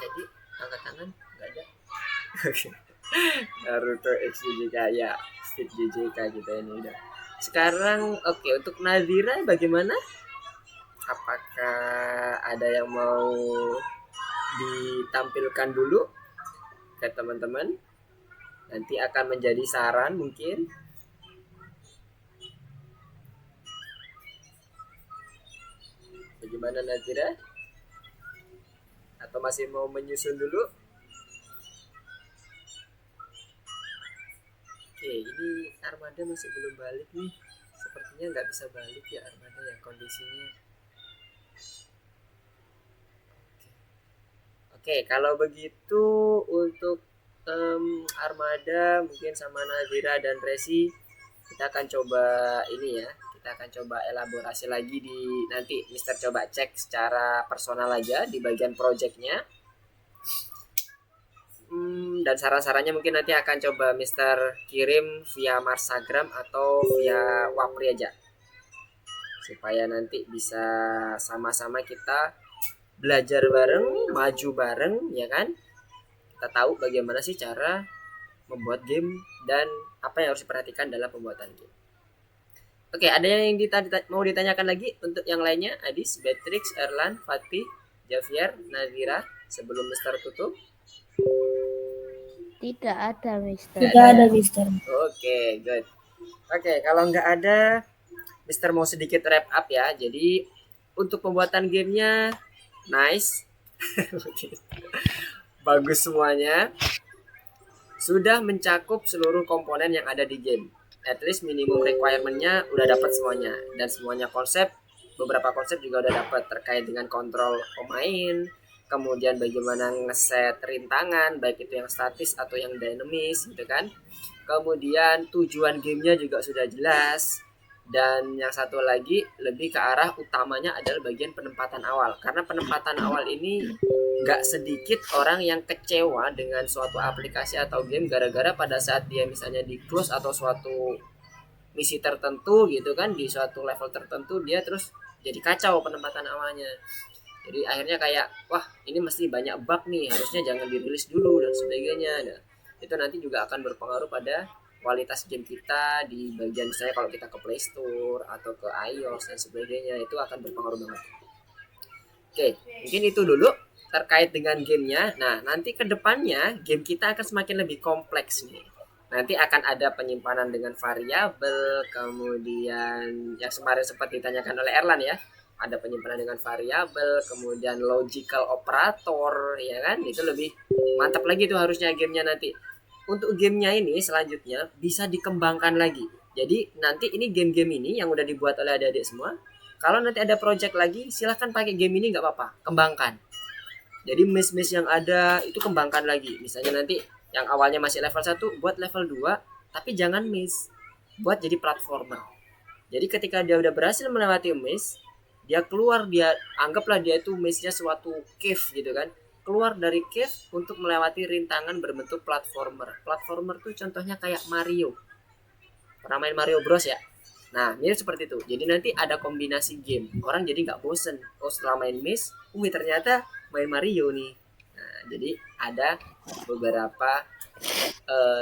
Jadi angkat tangan, nggak ada. Naruto X JJK ya, Steve JJK kita ini udah. Sekarang oke, untuk Nazira bagaimana? Apakah ada yang mau ditampilkan dulu ke teman-teman? Nanti akan menjadi saran mungkin. Bagaimana Nazira? Atau masih mau menyusun dulu? Oke, ini Armada masih belum balik nih. Sepertinya nggak bisa balik ya Armada ya kondisinya. Oke, kalau begitu untuk Armada mungkin sama Nazira dan Resi, kita akan coba ini ya, kita akan coba elaborasi lagi di nanti Mister coba cek secara personal aja di bagian projectnya. Dan saran-sarannya mungkin nanti akan coba Mister kirim via Marsagram atau via Wapri aja, supaya nanti bisa sama-sama kita belajar bareng, maju bareng, ya kan? Kita tahu bagaimana sih cara membuat game dan apa yang harus diperhatikan dalam pembuatan game. Oke, ada yang mau ditanyakan lagi untuk yang lainnya? Adis, Beatrix, Erlan, Fatih, Javier, Nazira, sebelum Mister tutup? Tidak ada, Mister. Tidak ada, Mister. Oke, good. Oke, kalau nggak ada, Mister mau sedikit wrap up ya. Jadi untuk pembuatan gamenya nice, bagus semuanya, sudah mencakup seluruh komponen yang ada di game. At least minimum requirement-nya udah dapat semuanya, dan semuanya konsep beberapa konsep juga udah dapat terkait dengan kontrol pemain, kemudian bagaimana ngeset rintangan baik itu yang statis atau yang dinamis gitu kan. Kemudian tujuan gamenya juga sudah jelas. Dan yang satu lagi lebih ke arah utamanya adalah bagian penempatan awal. Karena penempatan awal ini nggak sedikit orang yang kecewa dengan suatu aplikasi atau game gara-gara pada saat dia misalnya di close atau suatu misi tertentu gitu kan, di suatu level tertentu dia terus jadi kacau penempatan awalnya. Jadi akhirnya kayak wah ini mesti banyak bug nih, harusnya jangan dirilis dulu dan sebagainya. Nah, itu nanti juga akan berpengaruh pada kualitas game kita di bagian saya kalau kita ke Play Store atau ke iOS dan sebagainya, itu akan berpengaruh banget. Oke, mungkin itu dulu terkait dengan gamenya. Nah, nanti ke depannya game kita akan semakin lebih kompleks nih. Nanti akan ada penyimpanan dengan variabel, kemudian yang kemarin sempat ditanyakan oleh Erlan ya, ada penyimpanan dengan variabel, kemudian logical operator, ya kan? Itu lebih mantap lagi tuh harusnya gamenya nanti. Untuk gamenya ini selanjutnya bisa dikembangkan lagi. Jadi nanti ini game-game ini yang udah dibuat oleh adik-adik semua, kalau nanti ada project lagi silahkan pakai game ini nggak apa-apa, kembangkan. Jadi miss-miss yang ada itu kembangkan lagi. Misalnya nanti yang awalnya masih level 1 buat level 2, tapi jangan miss, buat jadi platformer. Jadi ketika dia udah berhasil melewati miss, dia keluar, dia anggaplah dia itu missnya suatu cave gitu kan, keluar dari cave untuk melewati rintangan berbentuk platformer. Platformer tuh contohnya kayak Mario. Pernah main Mario Bros ya? Nah, mirip seperti itu. Jadi nanti ada kombinasi game. Orang jadi nggak bosen. Oh, setelah main Miss, ternyata main Mario nih. Nah, jadi ada beberapa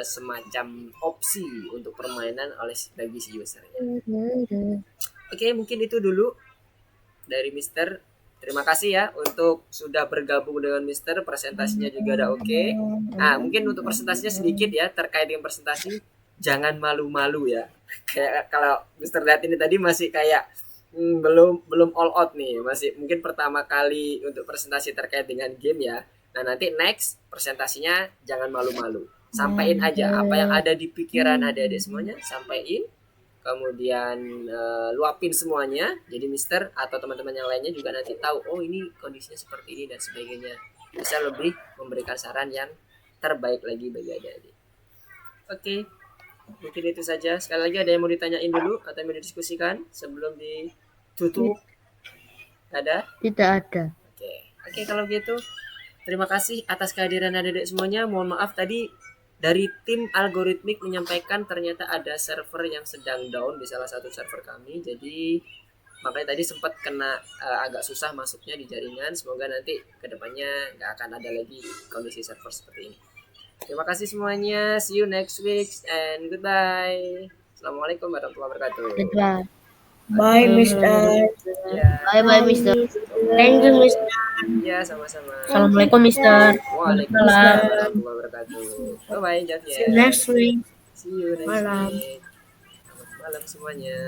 semacam opsi untuk permainan oleh bagi si usernya. Oke, mungkin itu dulu dari Mister. Terima kasih ya untuk sudah bergabung dengan Mister. Presentasinya juga udah oke. Nah, mungkin untuk presentasinya sedikit ya, terkait dengan presentasi, jangan malu-malu ya. Kayak kalau Mister lihat ini tadi masih kayak belum all out nih, masih mungkin pertama kali untuk presentasi terkait dengan game ya. Nah, nanti next presentasinya jangan malu-malu. Sampaiin aja apa yang ada di pikiran adik-adik semuanya, sampaiin. Kemudian luapin semuanya, jadi Mister atau teman-teman yang lainnya juga nanti tahu oh ini kondisinya seperti ini dan sebagainya, bisa lebih memberikan saran yang terbaik lagi bagi adik-adik. Oke, mungkin itu saja. Sekali lagi ada yang mau ditanyain dulu atau yang mau didiskusikan sebelum ditutup? Ada? Tidak ada. Oke, kalau gitu terima kasih atas kehadiran adik-adik semuanya. Mohon maaf tadi dari tim algoritmik menyampaikan ternyata ada server yang sedang down di salah satu server kami. Jadi makanya tadi sempat kena agak susah masuknya di jaringan. Semoga nanti kedepannya nggak akan ada lagi kondisi server seperti ini. Terima kasih semuanya. See you next week and goodbye. Assalamualaikum warahmatullahi wabarakatuh. Goodbye. Bye, Mister. Ya, Bye, Mister. Thank you, Mister. ya sama-sama. Assalamualaikum Mister. Waalaikumsalam warahmatullahi wabarakatuh. Bye-bye, See you Javier. next week. See you next Malam. week. Selamat malam semuanya.